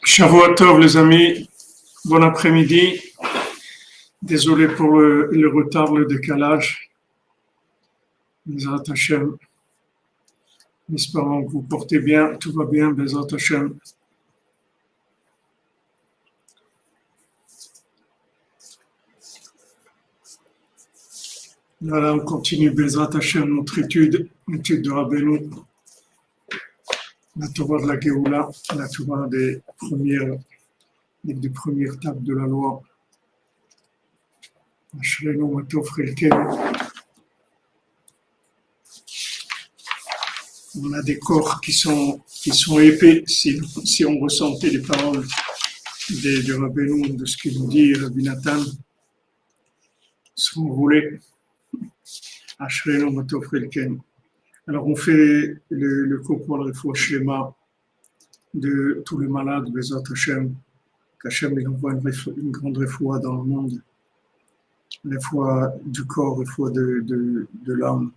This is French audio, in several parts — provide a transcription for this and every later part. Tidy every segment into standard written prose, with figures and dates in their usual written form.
Shavuot Tov les amis, bon après-midi. Désolé pour le retard, le décalage. Bezrat Hashem. Espérons que vous portez bien, tout va bien, Bezrat Hashem. Voilà, on continue Bezrat Hashem, notre étude de Rabbeinu, la Torah de la Géoula, la Torah des premières tables de la loi. Ashrenu Matov Chelkenu. On a des corps qui sont épais. Si on ressentait les paroles de Rabbeinu, de ce qu'il nous dit, Rabbi Nathan, seront roulés. Ashrenu Matov Chelkenu. Alors on fait le cours pour la Refoua Shlema de tous les malades, Bezrat Hashem, qu'Hashem il envoie une grande Refoua dans le monde, la foi du corps, la foi de l'âme,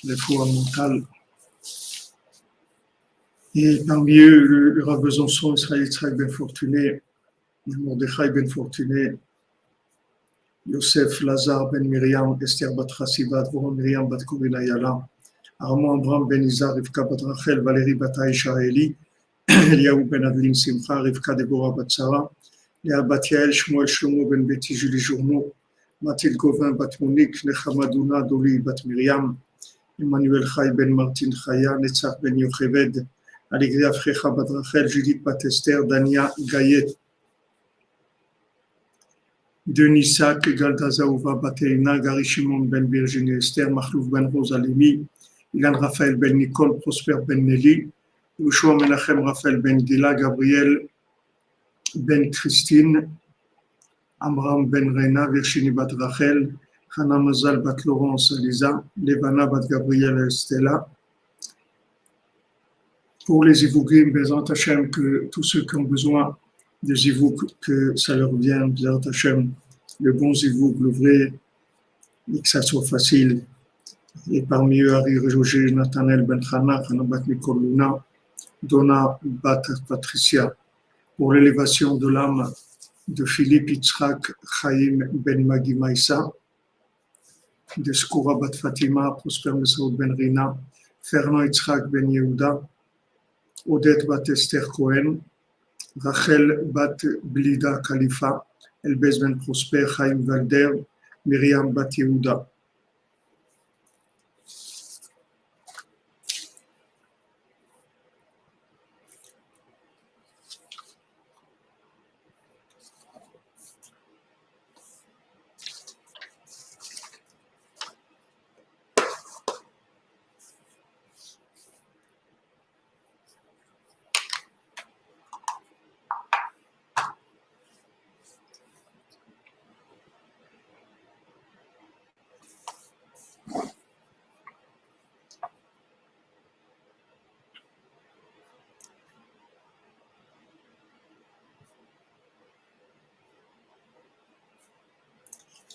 la foi mentale. Et parmi eux, le Rav Besançon, Israël Ben Fortuné, Mordechai Ben Fortuné, Yosef Lazar Ben Miriam, Esther Bat Chassivat, Voron Miriam Bat Korina Yala, Armand Abraham Ben Izar, Rivka Bat Rachel, Valérie Bat Aïcha Eli, Eliaou Ben Adlin Simcha, Rivka Deborah Bat Sarah, Léa Bat Yael, Shmuel Shlomo Ben Betty, Julie Journeau, Mathilde Gauvin Bat Monique, Nechama Douna, Doli Bat Miriam, Emmanuel Chai Ben Martin Chaya, Netzach Ben Yocheved, Allegria Frecha Bat Rachel, Judith Bat Esther, Dania Gayet, Denis Sak, Galda Zaouva Bateina, Gary Shimon Ben Virginie Esther, Mahlouf Ben Rosalemi, Ilan Raphaël Ben Nicole, Prosper Ben Nelly, Yoshua Menachem Raphaël Ben Gila, Gabriel Ben Christine, Amram Ben Reina, Virginie Bat Rachel, Hana Mazal Bat Laurence Lisa, Levana Bat Gabriel Estella. Pour les Ivougim, Bezrat Hashem, que tous ceux qui ont besoin des Zivouk, que ça leur vienne, Bezrat Hashem, le bon Zivouk, le vrai, et que ça soit facile. Et parmi eux, Harry Rejogé, Nathanael Ben Chana, Hana Bat Nicole Luna, Donna Bat Patricia. Pour l'élévation de l'âme de Philippe Yitzhak Chaim Ben Magi Maïssa, de Skoura Bat Fatima, Prosper Mesaoud Ben Rina, Fernand Yitzhak Ben Yehuda, Odette Bat Esther Cohen, Rachel Bat Blida Khalifa, Elbez Ben Prosper, Chaim Valder, Myriam Bat Yehuda.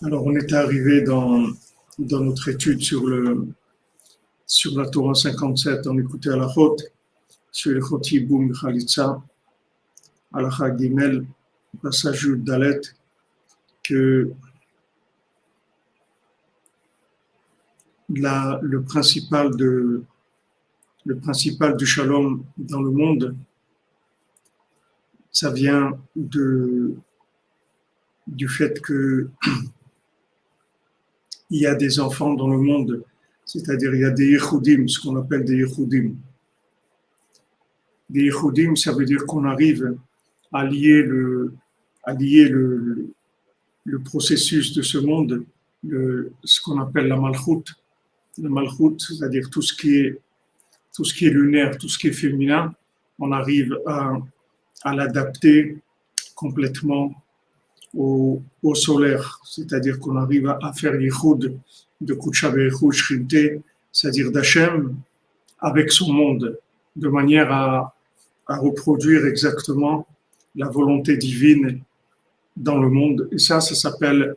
Alors, on est arrivé dans notre étude sur la Torah 57, on écoutait à la Chot, sur le Chot Yiboum Khalitsa, à la Chag Gimel, passage Yud Dalet, que le principal du Shalom dans le monde, ça vient du fait que il y a des enfants dans le monde, c'est-à-dire il y a des Yechoudim, ce qu'on appelle des Yechoudim. Des Yechoudim, ça veut dire qu'on arrive à lier le processus de ce monde, ce qu'on appelle la Malchut. La Malchut, c'est-à-dire tout ce qui est lunaire, tout ce qui est féminin, on arrive à l'adapter complètement au solaire, c'est-à-dire qu'on arrive à faire l'Ichoud de Kutsha B'Echud Shrinté, c'est-à-dire d'Hachem avec son monde, de manière à reproduire exactement la volonté divine dans le monde. Et ça s'appelle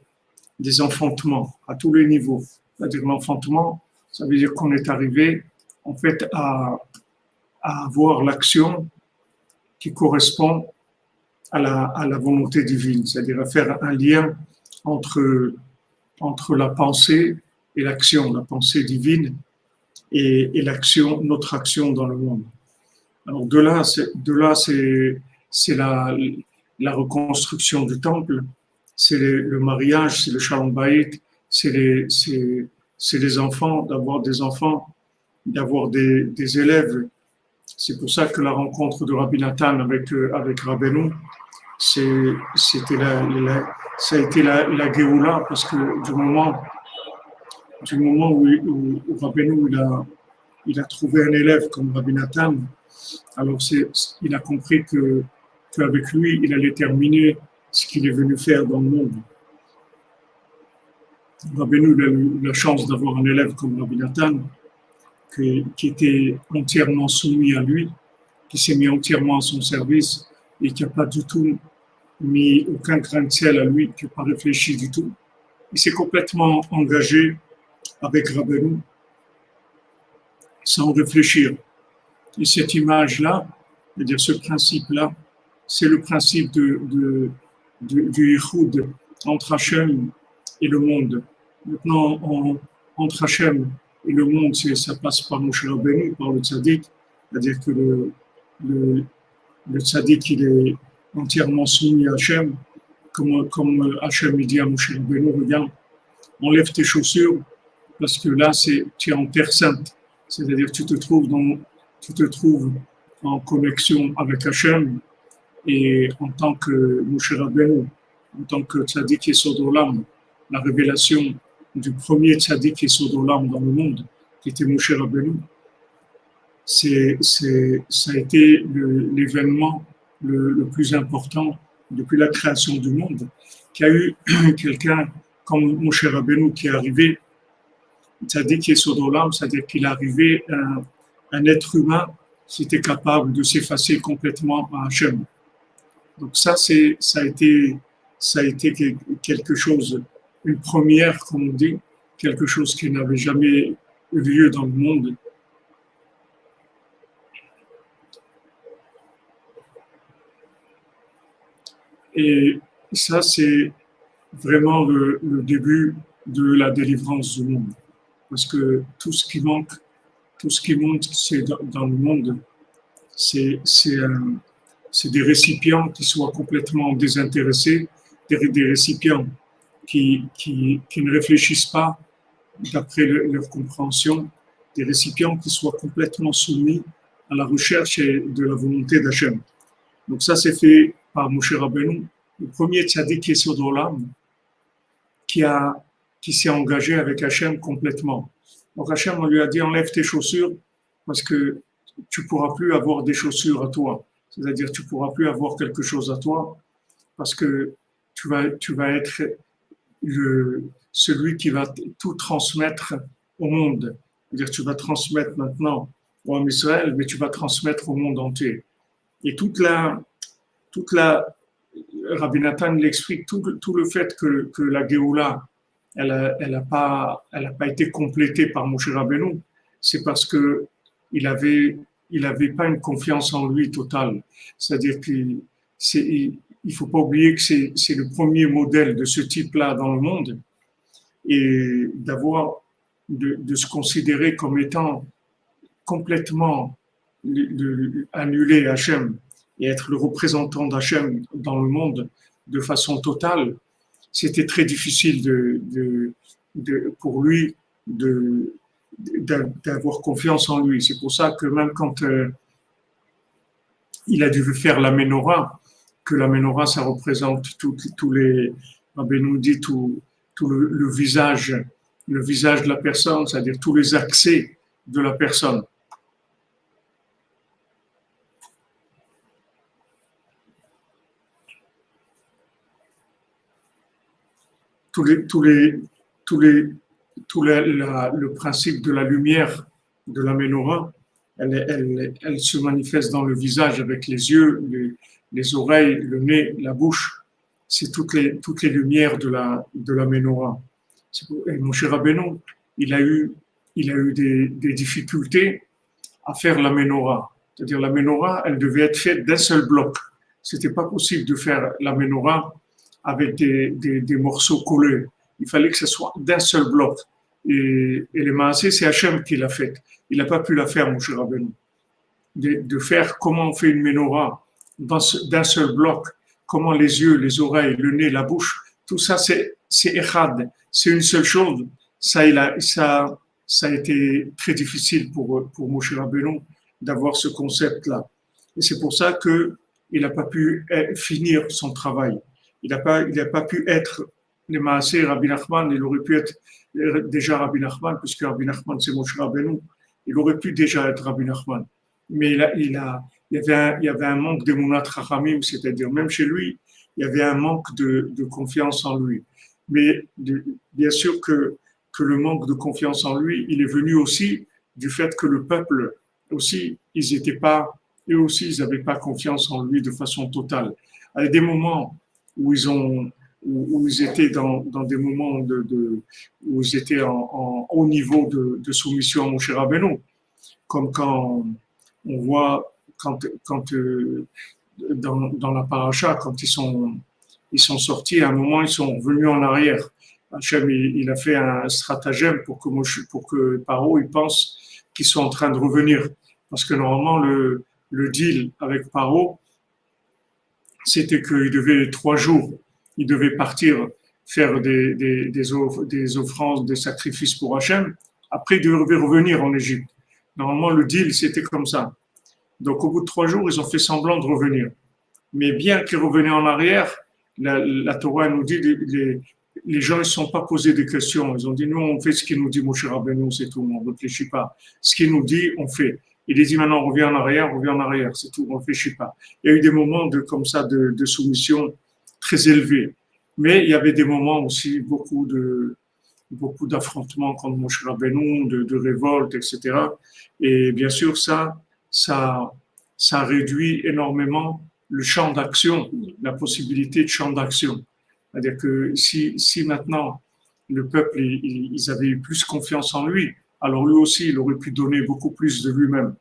des enfantements à tous les niveaux. C'est-à-dire l'enfantement, ça veut dire qu'on est arrivé en fait à avoir l'action qui correspond à la volonté divine, c'est-à-dire à faire un lien entre, entre la pensée et l'action, la pensée divine et l'action, notre action dans le monde. Alors c'est la reconstruction du temple, c'est le mariage, c'est le shalom bayit, c'est les enfants, d'avoir des enfants, d'avoir des élèves. C'est pour ça que la rencontre de Rabbi Nathan avec Rabbeinu, c'était ça a été la Géoula, parce que du moment où Rabbeinu il a trouvé un élève comme Rabbi Nathan, alors il a compris qu'avec lui, il allait terminer ce qu'il est venu faire dans le monde. Rabbeinu a eu la chance d'avoir un élève comme Rabbi Nathan, qui était entièrement soumis à lui, qui s'est mis entièrement à son service et qui n'a pas du tout mis aucun grain de sel à lui, qui n'a pas réfléchi du tout. Il s'est complètement engagé avec Rabbeinu sans réfléchir. Et cette image-là, c'est-à-dire ce principe-là, c'est le principe du Yichud entre Hachem et le monde. Maintenant, entre Hachem et le monde, ça passe par Moshe Rabbeinu, par le tzaddik, c'est-à-dire que le tzaddik, il est entièrement soumis à Hachem, comme Hachem dit à Moshe Rabbeinu, regarde, enlève tes chaussures, parce que là, tu es en terre sainte, c'est-à-dire que tu te trouves en connexion avec Hachem, et en tant que Moshe Rabbeinu, en tant que tzaddik Yesod Olam, la révélation du premier tzaddik Yesod Olam dans le monde, qui était Moshe Rabbeinu, ça a été l'événement le plus important depuis la création du monde, qu'il y a eu quelqu'un comme Moshe Rabbeinu qui est arrivé, tzaddik Yesod Olam, c'est-à-dire qu'il est arrivé un être humain qui était capable de s'effacer complètement à Hachem. Donc ça a été quelque chose, une première, comme on dit, quelque chose qui n'avait jamais eu lieu dans le monde. Et ça, c'est vraiment le début de la délivrance du monde. Parce que tout ce qui manque, c'est dans le monde, c'est des récipients qui soient complètement désintéressés, des récipients qui ne réfléchissent pas d'après leur compréhension, des récipients qui soient complètement soumis à la recherche de la volonté d'Hachem. Donc ça, c'est fait par Moshe Rabbeinu, le premier tzaddik Yesod Olam, qui s'est engagé avec Hachem complètement. Donc Hachem, on lui a dit, enlève tes chaussures parce que tu ne pourras plus avoir des chaussures à toi. C'est-à-dire, tu ne pourras plus avoir quelque chose à toi parce que tu vas être celui qui va tout transmettre au monde. C'est-à-dire, tu vas transmettre maintenant au Ham Israël, mais tu vas transmettre au monde entier. Et toute la Rabbi Nathan l'explique, tout le fait que la Géoula, elle a pas été complétée par Moshe Rabbeinu, c'est parce que il avait pas une confiance en lui totale. C'est-à-dire qu'il faut pas oublier que c'est le premier modèle de ce type-là dans le monde, et de se considérer comme étant complètement annulé à Hachem et être le représentant d'Hachem dans le monde de façon totale, c'était très difficile pour lui d'avoir confiance en lui. C'est pour ça que même quand il a dû faire la menorah, que la menorah, ça représente tous les, Rabbi nous dit tout le visage de la personne, c'est-à-dire tous les accès de la personne. Le principe de la lumière de la menorah, elle se manifeste dans le visage avec les yeux, les oreilles, le nez, la bouche. C'est toutes les lumières de la menorah. Et Moshe Rabbeinu, il a eu des difficultés à faire la menorah. C'est-à-dire la menorah, elle devait être faite d'un seul bloc. C'était pas possible de faire la menorah avec des morceaux collés. Il fallait que ce soit d'un seul bloc. Et le Maasé, c'est Hachem qui l'a fait. Il n'a pas pu la faire, Moshe Rabbeinu. De faire comment on fait une menorah d'un seul bloc, comment les yeux, les oreilles, le nez, la bouche, tout ça, c'est Echad, c'est une seule chose. Ça a été très difficile pour Moshe Rabbeinu d'avoir ce concept-là. Et c'est pour ça qu'il n'a pas pu finir son travail. Il n'a pas pu être le Maasé Rabbi Nachman. Il aurait pu être déjà Rabbi Nachman, puisque Rabbi Nachman, c'est Moshe Rabbeinu. Il aurait pu déjà être Rabbi Nachman. Mais il y avait un manque d'Emunat Chachamim, c'est-à-dire même chez lui, il y avait un manque de confiance en lui. Mais bien sûr que le manque de confiance en lui, il est venu aussi du fait que le peuple aussi, eux aussi, ils n'avaient pas confiance en lui de façon totale. À des moments où ils étaient dans des moments où ils étaient en haut niveau de soumission à Moshe Rabbeinu, comme quand on voit dans la paracha, quand ils sont sortis, à un moment, ils sont revenus en arrière. Hachem, il a fait un stratagème pour que Paro, il pense qu'ils sont en train de revenir. Parce que normalement, le deal avec Paro, c'était qu'il devait 3 jours, il devait partir faire des offrandes, des sacrifices pour Hachem. Après, il devait revenir en Égypte. Normalement, le deal, c'était comme ça. Donc, au bout de 3 jours, ils ont fait semblant de revenir. Mais bien qu'ils revenaient en arrière, la Torah nous dit, les gens ne se sont pas posés des questions. Ils ont dit, nous, on fait ce qu'il nous dit, Moshe Rabbeinu, c'est tout, on ne réfléchit pas. Ce qu'il nous dit, on fait. Il a dit, maintenant, on revient en arrière, c'est tout, on ne réfléchit pas. Il y a eu des moments comme ça de soumission très élevés. Mais il y avait des moments aussi, beaucoup d'affrontements contre Moshe Rabbeinu, de révolte, etc. Et bien sûr, ça réduit énormément le champ d'action, la possibilité de champ d'action. C'est-à-dire que si maintenant le peuple, ils avaient eu plus confiance en lui, alors lui aussi, il aurait pu donner beaucoup plus de lui-même.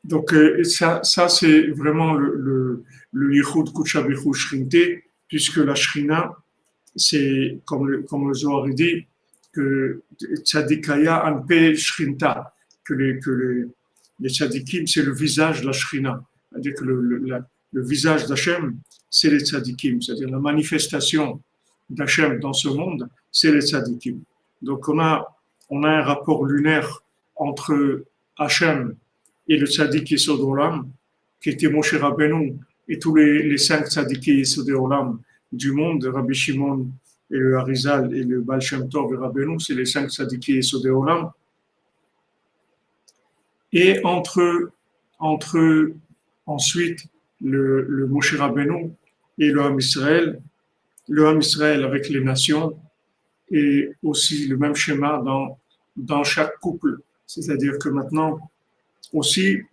Donc ça c'est vraiment le Yichud Kuchabichu Shrinte, puisque la Shrina, c'est comme le Zohar dit, que Tzadikaya Anpe Shrinta, que les tzadikim, c'est le visage de la Shrina. C'est-à-dire que le visage d'Hachem, c'est les tzadikim. C'est-à-dire la manifestation d'Hachem dans ce monde, c'est les tzadikim. Donc on a un rapport lunaire entre Hachem et le tzadik Yesod Olam, qui était Moshe Rabbeinu, et tous les 5 tzadikim Yesod Olam du monde, Rabbi Shimon et le Harizal et le Baal Shem Tov et Rabbeinu, c'est les 5 tzadikim Yesod Olam. Et entre ensuite le Moshe Rabbeinu et le Ham Israël avec les nations, et aussi le même schéma dans chaque couple. C'est-à-dire que maintenant, aussi,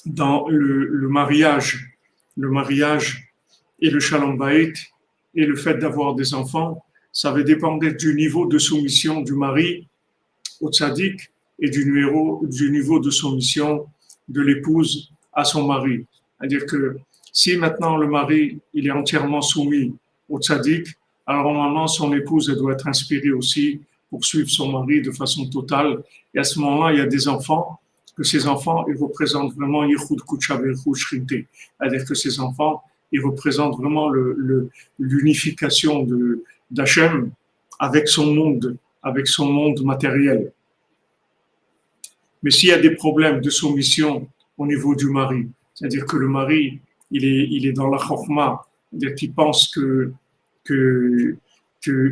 dans le mariage et le Shalom Bayit et le fait d'avoir des enfants, ça va dépendre du niveau de soumission du mari au tzaddik et du niveau de soumission de l'épouse à son mari. C'est-à-dire que si maintenant le mari il est entièrement soumis au tzaddik, alors normalement son épouse elle doit être inspirée aussi pour suivre son mari de façon totale. Et à ce moment-là, il y a des enfants, que ces enfants ils représentent vraiment Yichud Kuchabechu Shrinte. C'est-à-dire que ces enfants ils représentent vraiment l'unification d'Hachem avec son monde matériel. Mais s'il y a des problèmes de soumission au niveau du mari, c'est-à-dire que le mari, il est dans la chokma, c'est-à-dire qu'il pense qu'il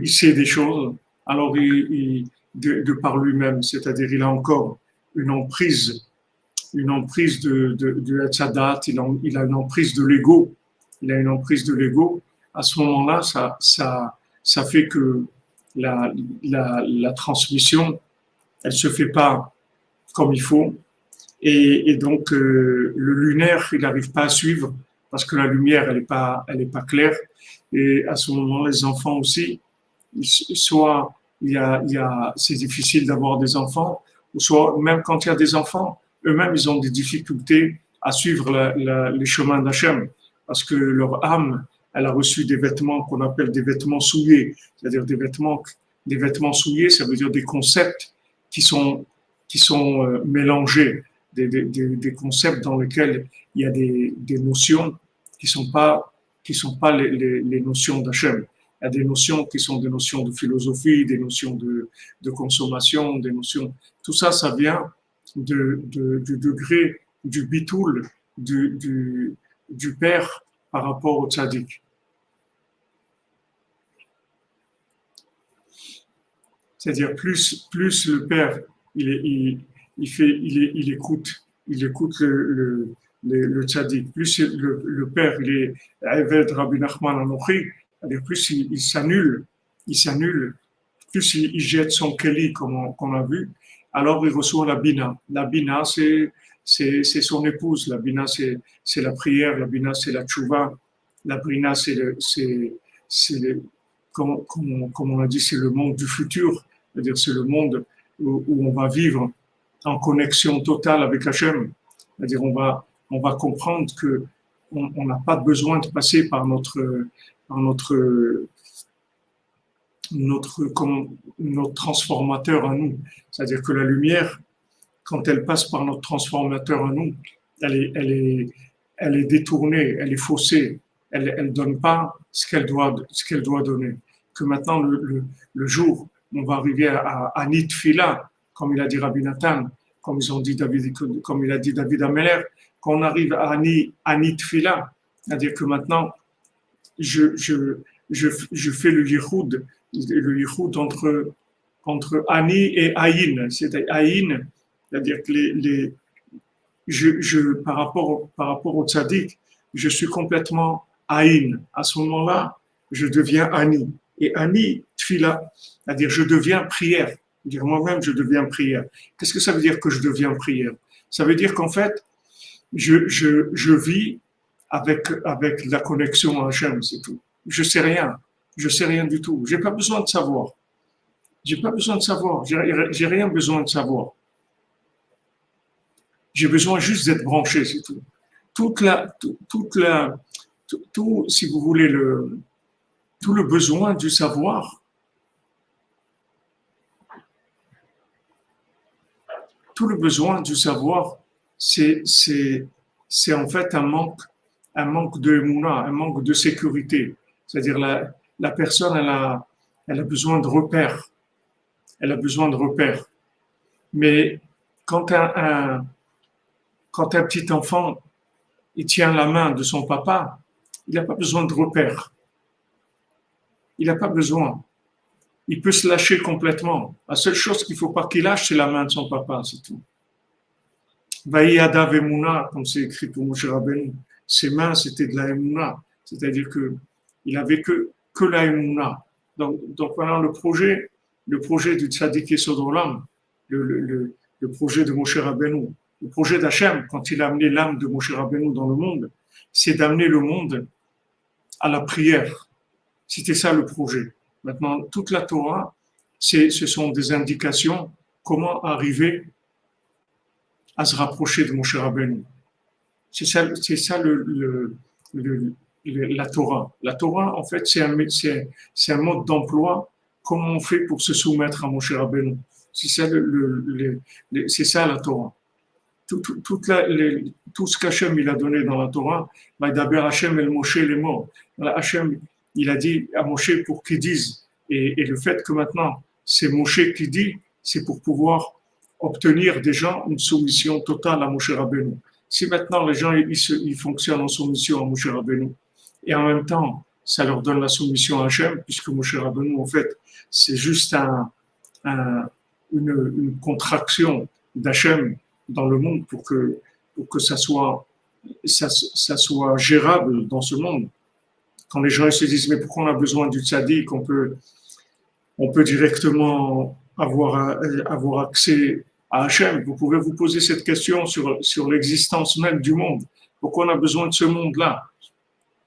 sait des choses, alors de par lui-même, c'est-à-dire il a encore une emprise de Hatzadat, il a une emprise de l'ego, à ce moment-là, ça fait que la transmission, elle se fait pas comme il faut. Et donc, le lunaire, il n'arrive pas à suivre parce que la lumière, elle est pas claire. Et à ce moment, les enfants aussi, soit c'est difficile d'avoir des enfants, ou soit même quand il y a des enfants, eux-mêmes, ils ont des difficultés à suivre les chemins d'Hachem, parce que leur âme, elle a reçu des vêtements qu'on appelle des vêtements souillés, c'est-à-dire des vêtements souillés, ça veut dire des concepts qui sont, mélangés, des concepts dans lesquels il y a des notions qui sont pas les notions d'Hachem. Il y a des notions qui sont des notions de philosophie, des notions de consommation, des notions. Tout ça, ça vient du degré du bitoul du père par rapport au tzaddik. C'est-à-dire plus le père il écoute le tzaddik, plus le père il est Eved Rabbi Nachman Anochi, c'est-à-dire plus il s'annule, plus il jette son keli comme on a vu, alors il reçoit la bina. La bina c'est son épouse, la bina c'est la prière, la bina c'est la tchouva, la bina comme on a dit, c'est le monde du futur, c'est-à-dire c'est le monde où on va vivre en connexion totale avec Hachem. C'est-à-dire on va comprendre que on n'a pas besoin de passer par notre transformateur à nous. C'est-à-dire que la lumière, quand elle passe par notre transformateur à nous, elle est détournée, elle est faussée, elle donne pas ce qu'elle doit donner. Que maintenant le jour où on va arriver à Nitfila, comme il a dit Rabbi Nathan, comme il a dit David Ameller, quand on arrive à Nitfila, c'est-à-dire que maintenant je fais le yichud entre Ani et Aïn, c'est-à-dire que par rapport au tzaddik, je suis complètement Aïn. À ce moment-là, je deviens Ani. Et Ani, Tfila, c'est-à-dire je deviens prière. Dire moi-même, je deviens prière. Qu'est-ce que ça veut dire que je deviens prière? Ça veut dire qu'en fait, je vis avec la connexion à Hachem, c'est tout. Je sais rien du tout. J'ai pas besoin de savoir. J'ai rien besoin de savoir. J'ai besoin juste d'être branché, c'est tout. Si vous voulez, tout le besoin du savoir, c'est en fait un manque de émouna, un manque de sécurité. C'est-à-dire la personne, elle a besoin de repères. Elle a besoin de repères. Mais quand un petit enfant, il tient la main de son papa, il n'a pas besoin de repères. Il n'a pas besoin. Il peut se lâcher complètement. La seule chose qu'il ne faut pas qu'il lâche, c'est la main de son papa, c'est tout. Vaï Adav Emouna, comme c'est écrit pour Moshe Rabbeinu, ses mains, c'était de la Emouna. C'est-à-dire qu'il n'avait que la Emouna. Donc maintenant, le projet du Tzaddik Yesod Olam, le projet de Moshe Rabbeinu, le projet d'Hachem, quand il a amené l'âme de Moshe Rabbeinu dans le monde, c'est d'amener le monde à la prière. C'était ça le projet. Maintenant, toute la Torah, ce sont des indications comment arriver à se rapprocher de Moshe Rabbeinu. C'est ça la Torah. La Torah, en fait, c'est un mode d'emploi. Comment on fait pour se soumettre à Moshe Rabbeinu? C'est ça la Torah. Tout ce qu'Hachem il a donné dans la Torah, d'abord Hachem el Moshe les morts. Hachem il a dit à Moshe pour qu'il dise, et le fait que maintenant c'est Moshe qui dit, c'est pour pouvoir obtenir des gens une soumission totale à Moshe Rabbeinu. Si maintenant les gens ils fonctionnent en soumission à Moshe Rabbeinu, et en même temps ça leur donne la soumission à Hachem, puisque Moshe Rabbeinu en fait c'est juste une contraction d'Hachem dans le monde pour que ça soit gérable dans ce monde. Quand les gens se disent mais pourquoi on a besoin du tzaddik, on peut directement avoir accès à Hachem. Vous pouvez vous poser cette question sur l'existence même du monde. Pourquoi on a besoin de ce monde-là?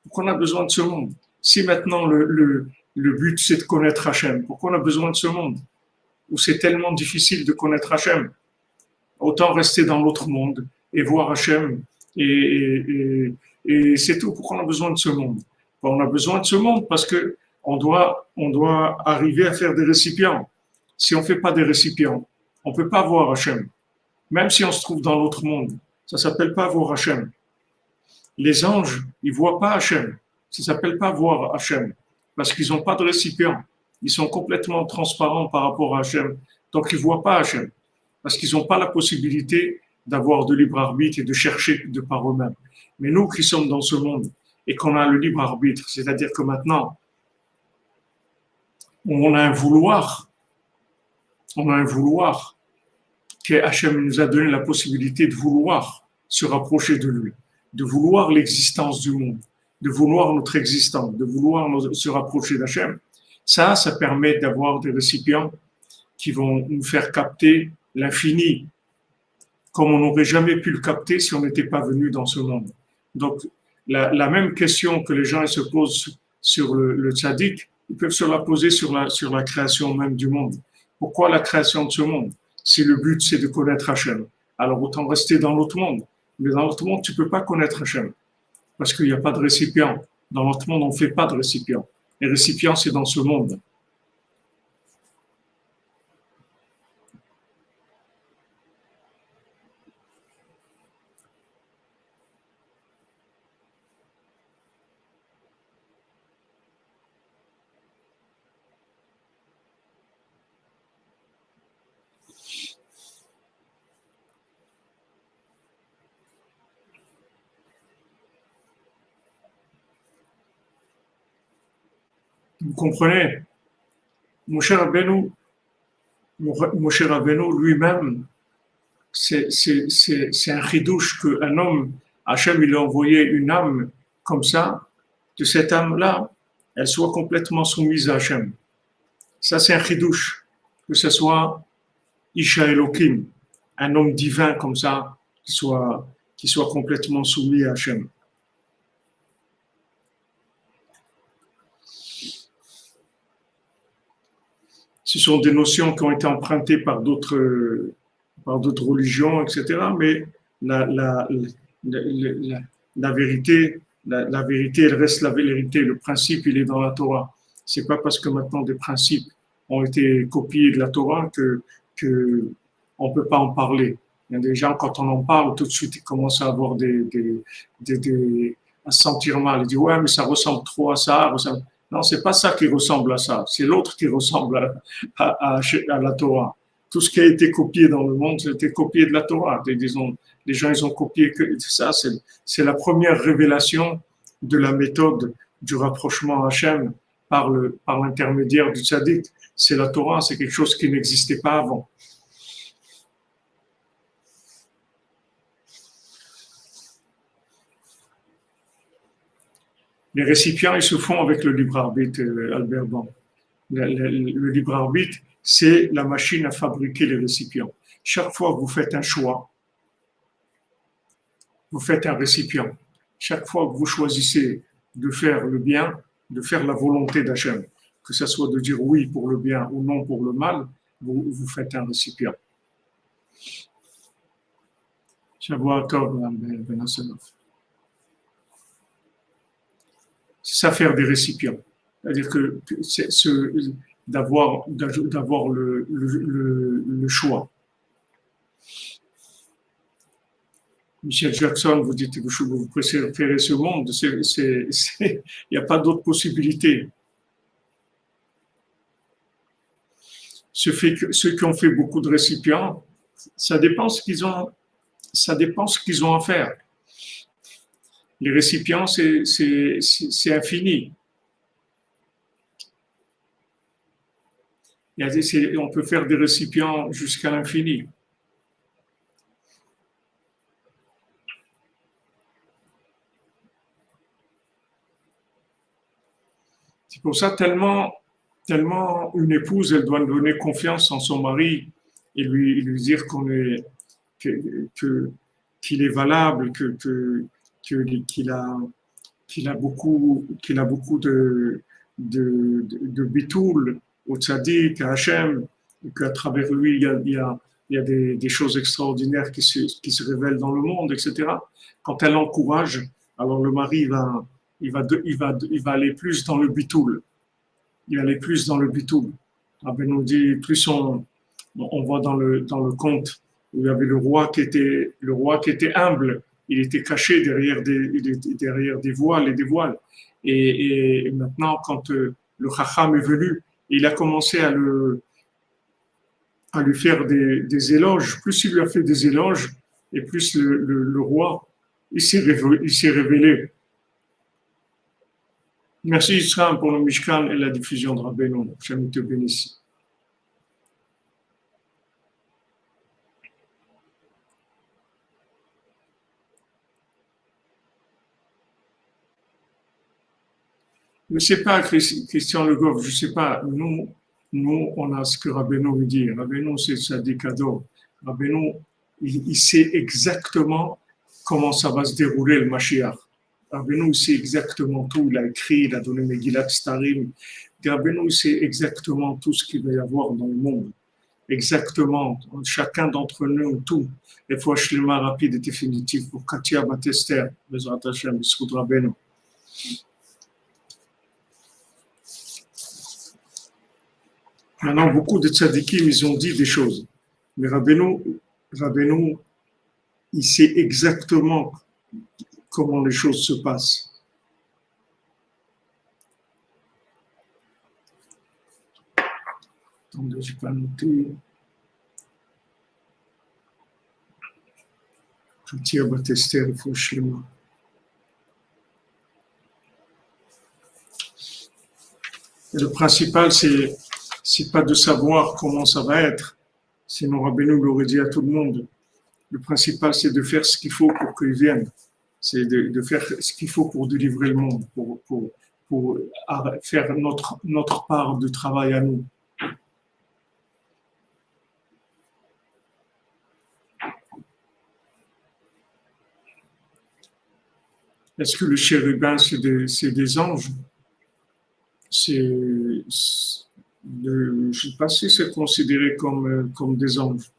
Pourquoi on a besoin de ce monde? Si maintenant le but c'est de connaître Hachem, pourquoi on a besoin de ce monde où c'est tellement difficile de connaître Hachem? autant rester dans l'autre monde et voir Hachem. Et c'est tout. Pourquoi on a besoin de ce monde? On a besoin de ce monde parce que on doit arriver à faire des récipients. Si on ne fait pas des récipients, on ne peut pas voir Hachem. Même si on se trouve dans l'autre monde, ça ne s'appelle pas voir Hachem. Les anges, ils ne voient pas Hachem. Ça ne s'appelle pas voir Hachem. Parce qu'ils n'ont pas de récipient. Ils sont complètement transparents par rapport à Hachem. Donc, ils ne voient pas Hachem. Parce qu'ils n'ont pas la possibilité d'avoir de libre arbitre et de chercher de par eux-mêmes. Mais nous qui sommes dans ce monde et qu'on a le libre arbitre, c'est-à-dire que maintenant, on a un vouloir que Hachem nous a donné la possibilité de vouloir se rapprocher de lui, de vouloir l'existence du monde, de vouloir notre existence, de vouloir se rapprocher d'Hachem. Ça permet d'avoir des récipients qui vont nous faire capter l'infini, comme on n'aurait jamais pu le capter si on n'était pas venu dans ce monde. Donc, la même question que les gens se posent sur le tzaddik, ils peuvent se la poser sur la création même du monde. Pourquoi la création de ce monde? Si le but, c'est de connaître Hachem, alors autant rester dans l'autre monde. Mais dans l'autre monde, tu ne peux pas connaître Hachem, parce qu'il n'y a pas de récipient. Dans l'autre monde, on ne fait pas de récipient. Les récipients, c'est dans ce monde. Vous comprenez? Moshe Rabbeinu lui-même, c'est un chidouche qu'un homme, Hachem, il lui a envoyé une âme comme ça, que cette âme-là, elle soit complètement soumise à Hachem. Ça, c'est un chidouche, que ce soit Isha Elohim, un homme divin comme ça, qui soit complètement soumis à Hachem. Ce sont des notions qui ont été empruntées par d'autres religions, etc. Mais la vérité, elle reste la vérité. Le principe, il est dans la Torah. C'est pas parce que maintenant des principes ont été copiés de la Torah que on peut pas en parler. Il y a des gens, quand on en parle, tout de suite, ils commencent à avoir à se sentir mal. Ils disent, ouais, mais ça ressemble trop à ça. Non, c'est pas ça qui ressemble à ça. C'est l'autre qui ressemble à la Torah. Tout ce qui a été copié dans le monde, c'était copié de la Torah. Disons, les gens, ils ont copié que ça. C'est la première révélation de la méthode du rapprochement à Hachem par l'intermédiaire du tzaddik. C'est la Torah, c'est quelque chose qui n'existait pas avant. Les récipients, ils se font avec le libre arbitre, Albert Ban. Le libre arbitre, c'est la machine à fabriquer les récipients. Chaque fois que vous faites un choix, vous faites un récipient. Chaque fois que vous choisissez de faire le bien, de faire la volonté d'Hachem, que ce soit de dire oui pour le bien ou non pour le mal, vous faites un récipient. Shavua Tov, Ben Hassanov. C'est ça, faire des récipients. C'est-à-dire que c'est d'avoir le choix. Michel Jackson, vous dites que vous préférez ce monde, il n'y a pas d'autre possibilité. Ceux qui ont fait beaucoup de récipients, ça dépend ce qu'ils ont à faire. Les récipients, c'est infini. On peut faire des récipients jusqu'à l'infini. C'est pour ça, tellement une épouse, elle doit donner confiance en son mari et lui dire qu'il est valable, qu'il a beaucoup de bitoul au tzaddik, à Hachem, et qu'à travers lui, il y a il y a des choses extraordinaires qui se révèlent dans le monde, etc. Quand elle encourage, alors le mari il va aller plus dans le bitoul. Il va aller plus dans le bitoul. Rabbi nous dit, plus on voit dans le conte où il y avait le roi qui était humble, il était caché derrière des voiles et des voiles. Et maintenant, quand le Chacham est venu, il a commencé à lui faire des éloges. Plus il lui a fait des éloges, et plus le roi, il s'est révélé. Merci Israël pour le Mishkan et la diffusion de Rabbeinu. J'aime te bénisse. Je ne sais pas, Christian Le Goff, je ne sais pas. Nous, on a ce que Rabbeinu veut dire. Rabbeinu, c'est Sadiq Ador. Rabbeinu, il sait exactement comment ça va se dérouler le Mashiach. Rabbeinu, il sait exactement tout. Il a écrit, il a donné Megillat Starim. Rabbeinu, il sait exactement tout ce qu'il va y avoir dans le monde. Exactement. Chacun d'entre nous, tout. Il faut acheter rapide et définitif pour Katia Batester. Bezrat Hashem, Bissoud Rabbeinu. Maintenant, beaucoup de tzadikim, ils ont dit des choses. Mais Rabbeinu, il sait exactement comment les choses se passent. Attendez, je n'ai pas noté. Katia Batester, il faut Shlema. Le principal, c'est pas de savoir comment ça va être. Sinon, Rabbeinu l'aurait dit à tout le monde. Le principal, c'est de faire ce qu'il faut pour qu'ils viennent. C'est de faire ce qu'il faut pour délivrer le monde, pour faire notre part de travail à nous. Est-ce que les chérubins, c'est des anges? Je ne sais pas si c'est considéré comme des anges,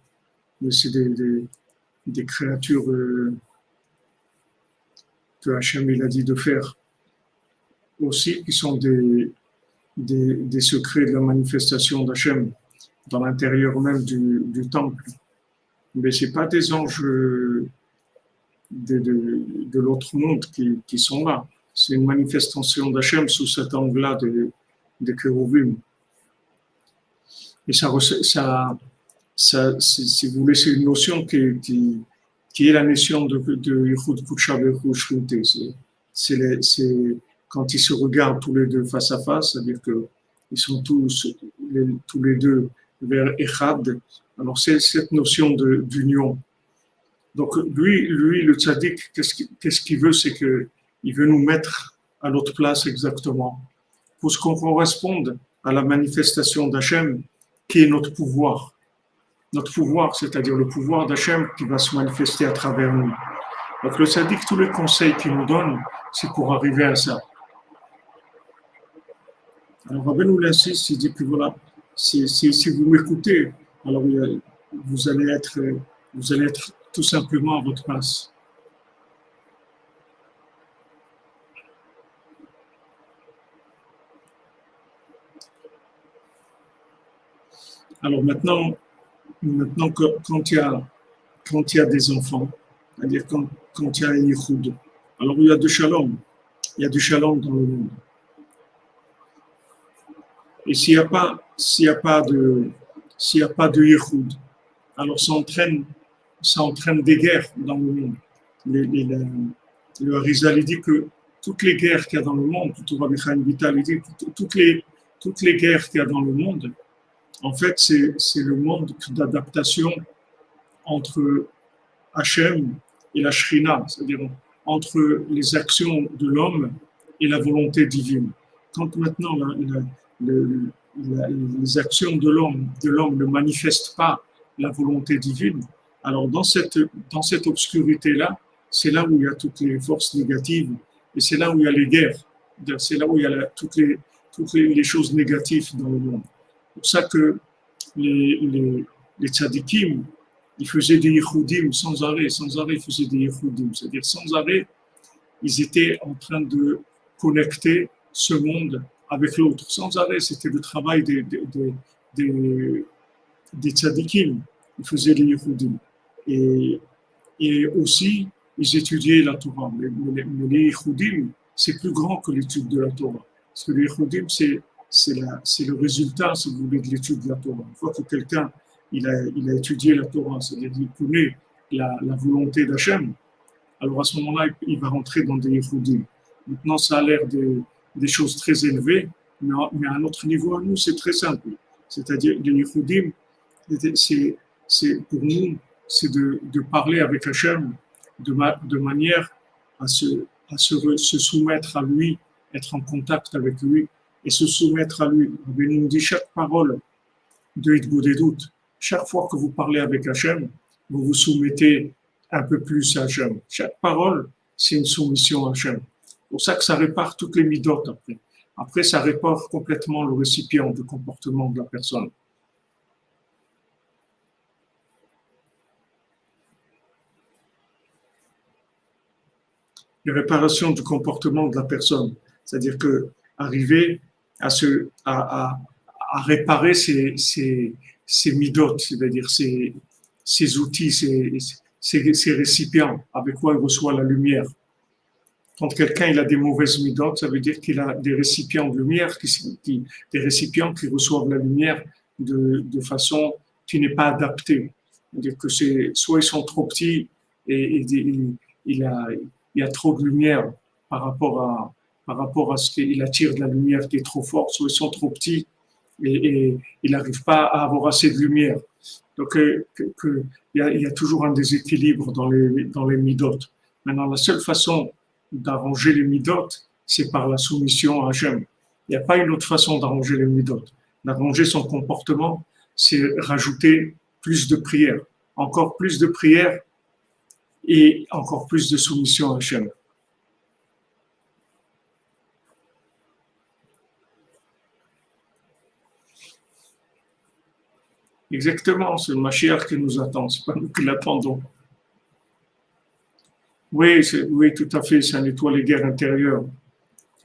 mais c'est des créatures que Hachem il a dit de faire. Aussi, qui sont des secrets de la manifestation d'Hachem dans l'intérieur même du temple. Mais ce n'est pas des anges de l'autre monde qui sont là. C'est une manifestation d'Hachem sous cet angle-là de Kérouvim. Et ça, si vous voulez, c'est une notion qui est la notion de Yichud Kudsha B'Yichud Shrinté. C'est quand ils se regardent tous les deux face à face, c'est-à-dire qu'ils sont tous les deux vers Echad. Alors c'est cette notion d'union. Donc lui, le tzaddik, qu'est-ce qu'il veut, c'est qu'il veut nous mettre à notre place exactement, pour ce qu'on corresponde à la manifestation d'Hachem, qui est notre pouvoir. Notre pouvoir, c'est-à-dire le pouvoir d'Hachem qui va se manifester à travers nous. Donc le tzaddik, tous les conseils qu'il nous donne, c'est pour arriver à ça. Alors Rabbeinu insiste, il dit que voilà, si vous m'écoutez, alors vous allez être tout simplement à votre place. Alors maintenant quand il y a des enfants, c'est-à-dire quand il y a un yichud, alors il y a du shalom dans le monde. Et s'il n'y a pas de yichud, alors ça entraîne des guerres dans le monde. Le Harizal dit que toutes les guerres qu'il y a dans le monde, tout Rabbi Chaim Vital dit toutes les guerres qu'il y a dans le monde, en fait, c'est le monde d'adaptation entre Hachem et la Shrina, c'est-à-dire entre les actions de l'homme et la volonté divine. Quand maintenant les actions de l'homme ne manifestent pas la volonté divine, alors dans cette obscurité-là, c'est là où il y a toutes les forces négatives et c'est là où il y a les guerres, c'est là où il y a toutes les choses négatives dans le monde. C'est pour ça que les tzadikim, ils faisaient des yichoudim sans arrêt, ils faisaient des yichoudim. C'est-à-dire sans arrêt, ils étaient en train de connecter ce monde avec l'autre. Sans arrêt, c'était le travail des, des tzadikim. Ils faisaient les yichoudim. Et, et aussi, ils étudiaient la Torah. Mais les yichoudim, c'est plus grand que l'étude de la Torah. Parce que les yichoudim, c'est le résultat, si vous voulez, de l'étude de la Torah. Une fois que quelqu'un il a étudié la Torah, c'est-à-dire qu'il connaît la volonté d'Hachem, alors à ce moment-là, il va rentrer dans des yichoudim. Maintenant, ça a l'air des choses très élevées, mais à notre niveau, à nous, c'est très simple. C'est-à-dire, les yichoudim, pour nous, c'est de parler avec Hachem de manière se soumettre à lui, être en contact avec lui et se soumettre à lui. Il nous dit chaque parole de Hitbodedut, chaque fois que vous parlez avec Hachem, vous vous soumettez un peu plus à Hachem. Chaque parole, c'est une soumission à Hachem. C'est pour ça que ça répare toutes les midotes après. Après, ça répare complètement le récipient de comportement de la personne. La réparation du comportement de la personne. C'est-à-dire que arriver à réparer ces midotes, c'est-à-dire ces outils, ces récipients avec quoi il reçoit la lumière. Quand quelqu'un il a des mauvaises midotes, ça veut dire qu'il a des récipients de lumière, des récipients qui reçoivent la lumière de façon qui n'est pas adaptée. C'est-à-dire que soit ils sont trop petits et il y a trop de lumière par rapport à ce qu'il attire de la lumière qui est trop forte, soit ils sont trop petits et il n'arrive pas à avoir assez de lumière. Donc, il y a toujours un déséquilibre dans les midotes. Maintenant, la seule façon d'arranger les midotes, c'est par la soumission à Hachem. Il n'y a pas une autre façon d'arranger les midotes. D'arranger son comportement, c'est rajouter plus de prières, encore plus de prières et encore plus de soumission à Hachem. Exactement, c'est le Mashiach qui nous attend, c'est pas nous qui l'attendons. Oui, oui, tout à fait, ça nettoie les guerres intérieures.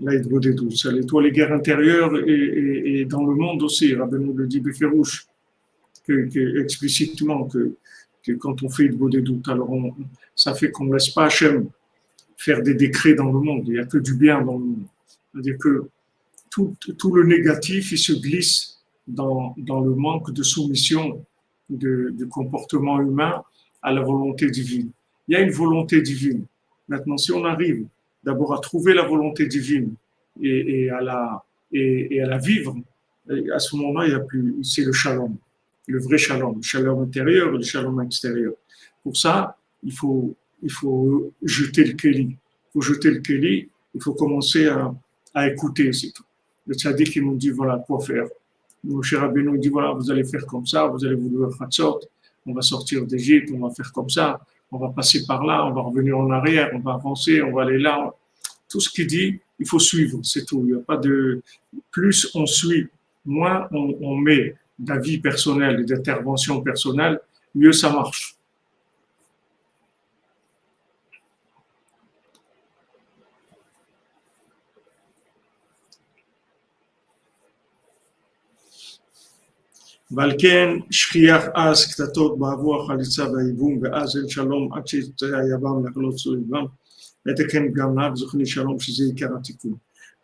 L'Aïd-Bodedou, ça nettoie les guerres intérieures et dans le monde aussi. Rabbeinu le dit Beferouche, explicitement, que quand on fait Aïd-Bodedou, alors ça fait qu'on ne laisse pas Hachem faire des décrets dans le monde. Il n'y a que du bien dans le monde. C'est-à-dire que tout le négatif, il se glisse dans le manque de soumission du comportement humain à la volonté divine. Il y a une volonté divine. Maintenant, si on arrive d'abord à trouver la volonté divine et à la vivre, à ce moment-là, il y a plus, c'est le shalom, le vrai shalom, le shalom intérieur et le shalom extérieur. Pour ça, il faut jeter le keli. Il faut jeter le keli, il faut commencer à écouter, c'est tout. Le tzaddik, il nous dit voilà quoi faire. Moshe Rabbeinu dit voilà, vous allez faire comme ça, vous allez vous lever Chatzot, on va sortir d'Égypte, on va faire comme ça, on va passer par là, on va revenir en arrière, on va avancer, on va aller là. Tout ce qu'il dit, il faut suivre, c'est tout. Il n'y a pas de plus on suit, moins on met d'avis personnel et d'intervention personnelle, mieux ça marche. ועל כן שכיח אז קטטות בעבור החליצה והייבום ואז אין שלום עד שיצא היבם לחלות סביבם לתקן גם לה וזוכני שלום שזה עיקר התיקון.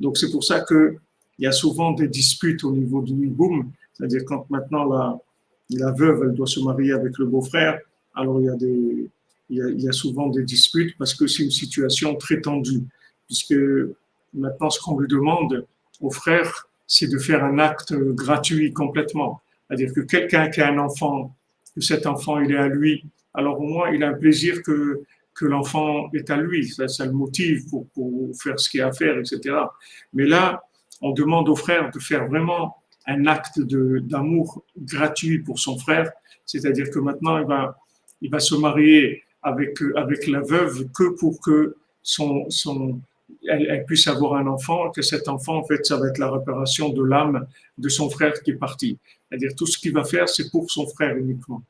Donc c'est pour ça que il y a souvent des disputes au niveau du hiboum, c'est-à-dire quand maintenant la veuve elle doit se marier avec le beau-frère, alors il y a souvent des disputes parce que c'est une situation très tendue, puisque maintenant ce qu'on lui demande au frère, c'est de faire un acte gratuit complètement. C'est-à-dire que quelqu'un qui a un enfant, que cet enfant il est à lui, alors au moins il a un plaisir que l'enfant est à lui, ça le motive pour faire ce qu'il a à faire, etc. Mais là, on demande au frère de faire vraiment un acte d'amour gratuit pour son frère, c'est-à-dire que maintenant il va se marier avec la veuve que pour que elle puisse avoir un enfant, que cet enfant, en fait, ça va être la réparation de l'âme de son frère qui est parti. C'est-à-dire tout ce qu'il va faire, c'est pour son frère uniquement.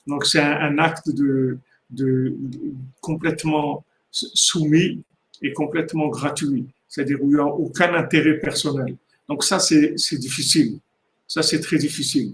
Donc c'est un acte de complètement soumis et complètement gratuit, c'est-à-dire où il n'y a aucun intérêt personnel. Donc ça, c'est difficile. Ça, c'est très difficile.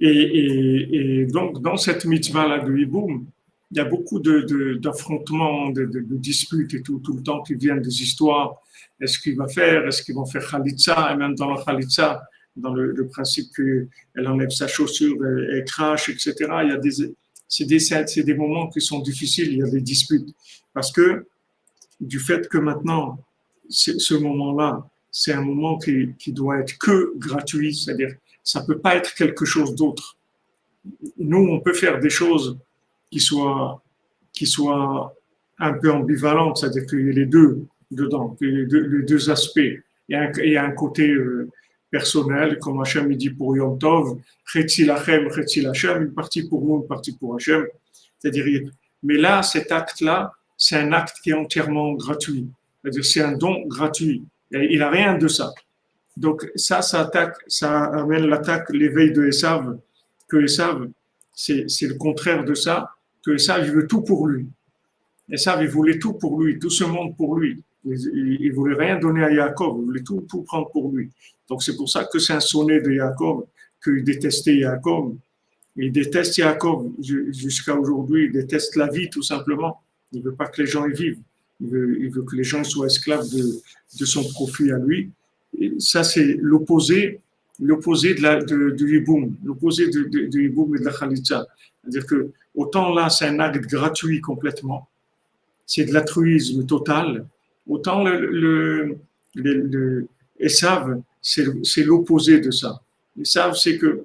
Et donc, dans cette mitzvah-là de Hiboum, il y a beaucoup d'affrontements, de disputes et tout le temps qui viennent des histoires. Est-ce qu'il va faire? Est-ce qu'ils vont faire Khalitsa? Et même dans la Khalitsa, dans le principe qu'elle enlève sa chaussure, elle crache, etc. Il y a c'est des moments qui sont difficiles, il y a des disputes. Parce que du fait que maintenant, ce moment-là, c'est un moment qui doit être que gratuit, c'est-à-dire ça peut pas être quelque chose d'autre. Nous, on peut faire des choses qui soient, qui soient un peu ambivalentes, c'est-à-dire qu'il y a les deux dedans, les deux aspects. Il y a un côté personnel, comme Hachem il dit pour Yom Tov, Chetzi Lachem, Chetzi Lachem, une partie pour nous, une partie pour Hachem. C'est-à-dire, mais là, cet acte-là, c'est un acte qui est entièrement gratuit. C'est-à-dire, c'est un don gratuit. Il n'a rien de ça. Donc ça amène l'attaque, l'éveil de Esav, que Esav, c'est le contraire de ça, que Esav, il veut tout pour lui. Esav, il voulait tout pour lui, tout ce monde pour lui. Il voulait rien donner à Yaakov, il voulait tout prendre pour lui. Donc c'est pour ça que c'est un sonnet de Yaakov, qu'il détestait Yaakov. Il déteste Yaakov jusqu'à aujourd'hui, il déteste la vie tout simplement. Il ne veut pas que les gens y vivent. Il veut que les gens soient esclaves de son profit à lui. Et ça, c'est l'opposé du hiboum, l'opposé du hiboum et de la khalitza. C'est-à-dire que autant là, c'est un acte gratuit complètement, c'est de l'altruisme total, autant le Esav, c'est l'opposé de ça. Esav, c'est que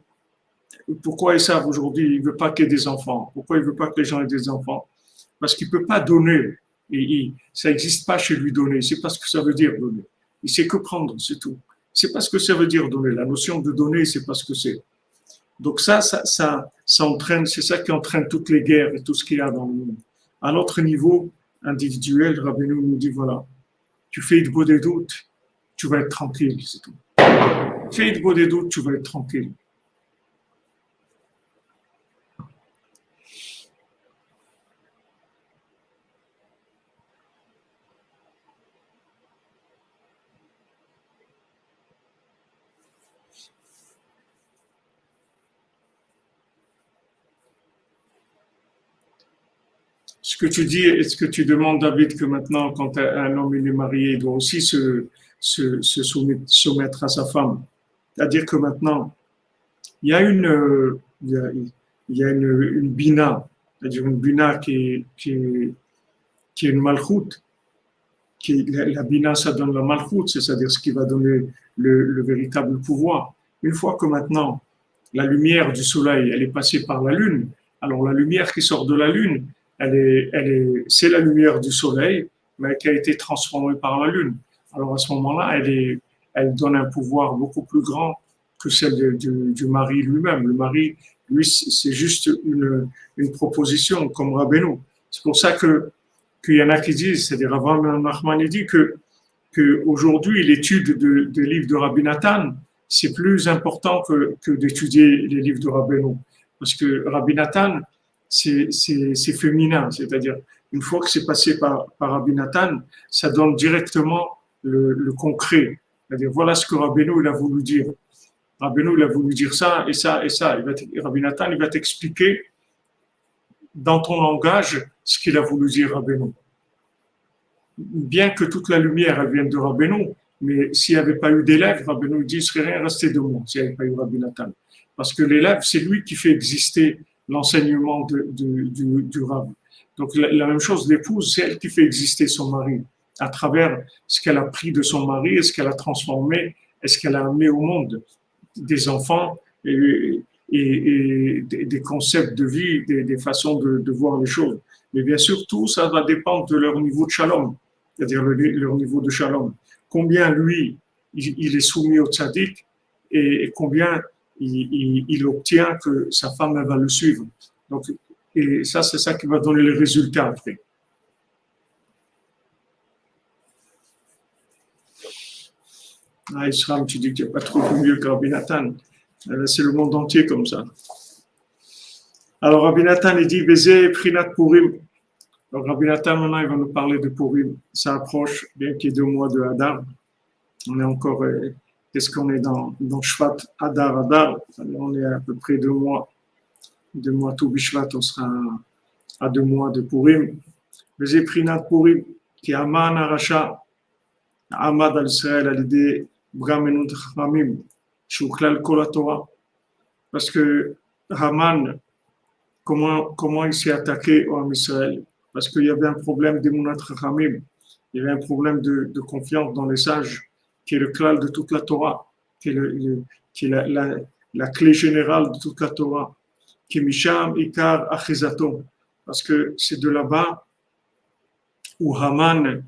pourquoi Esav aujourd'hui, il ne veut pas qu'il y ait des enfants? Pourquoi il ne veut pas que les gens aient des enfants? Parce qu'il ne peut pas donner. Ça n'existe pas chez lui donner. C'est pas ce que ça veut dire donner. Il sait que prendre, c'est tout. C'est pas ce que ça veut dire donner. La notion de donner, c'est pas ce que c'est. Donc ça entraîne, c'est ça qui entraîne toutes les guerres et tout ce qu'il y a dans le monde. À notre niveau individuel, Rabbeinu nous dit voilà, tu fais de beaux des doutes, tu vas être tranquille, c'est tout. Fais de beaux des doutes, tu vas être tranquille. Ce que tu dis, est-ce que tu demandes, David, que maintenant, quand un homme est marié, il doit aussi se soumettre à sa femme? C'est-à-dire que maintenant, il y a une bina, c'est-à-dire une bina qui est une malchoute. La bina, ça donne la malchoute, c'est-à-dire ce qui va donner le véritable pouvoir. Une fois que maintenant, la lumière du soleil, elle est passée par la lune, alors la lumière qui sort de la lune, c'est la lumière du soleil, mais qui a été transformée par la lune. Alors à ce moment-là, elle donne un pouvoir beaucoup plus grand que celle du mari lui-même. Le mari, lui, c'est juste une proposition, comme Rabbeinu. C'est pour ça qu'il y en a qui disent, c'est-à-dire avant Nachman dit que aujourd'hui l'étude des livres de Rabbi Nathan, c'est plus important que d'étudier les livres de Rabbeinu. Parce que Rabbi Nathan, c'est féminin, c'est-à-dire une fois que c'est passé par Rabbi Nathan, ça donne directement le concret. C'est-à-dire voilà ce que Rabbeinu il a voulu dire. Rabbeinu il a voulu dire ça et ça et ça. Rabbi Nathan il va t'expliquer dans ton langage ce qu'il a voulu dire Rabbeinu. Bien que toute la lumière elle vienne de Rabbeinu, mais s'il n'y avait pas eu d'élève, Rabbeinu dit il ne serait rien resté de moi s'il n'y avait pas eu Rabbi Nathan. Parce que l'élève, c'est lui qui fait exister l'enseignement du Rav. Donc la même chose, l'épouse, c'est elle qui fait exister son mari à travers ce qu'elle a pris de son mari et ce qu'elle a transformé et ce qu'elle a amené au monde. Des enfants et des concepts de vie, des façons de voir les choses. Mais bien sûr, tout ça va dépendre de leur niveau de shalom, c'est-à-dire leur niveau de shalom. Combien lui, il est soumis au tzaddik et combien il obtient que sa femme elle va le suivre. Donc, et ça, c'est ça qui va donner les résultats après. Ah, Isram, tu dis qu'il n'y a pas trop mieux que Rabbi Nathan. C'est le monde entier comme ça. Alors, Rabbi Nathan, il dit, Bézé, Prinat Purim. Alors, Rabbi Nathan, maintenant, il va nous parler de Purim. Ça approche, bien qu'il y ait 2 mois de Hadar. On est encore, qu'est-ce qu'on est dans Shvat, Hadar, Hadar. On est à peu près 2 mois. 2 mois tout Bishvat, on sera à 2 mois de Purim. Bézé, Prinat Purim, qui est Aman Arasha, Ahmad al-Israël à l'idée Bramenut Chachamim, Shuklal Kol Torah. Parce que Haman, comment il s'est attaqué au Ham Israël? Parce qu'il y avait un problème d'Emunat Chachamim, il y avait un problème de confiance dans les sages, qui est le klal de toute la Torah, qui est la clé générale de toute la Torah, qui est Misham Ikar Achizato. Parce que c'est de là-bas où Haman,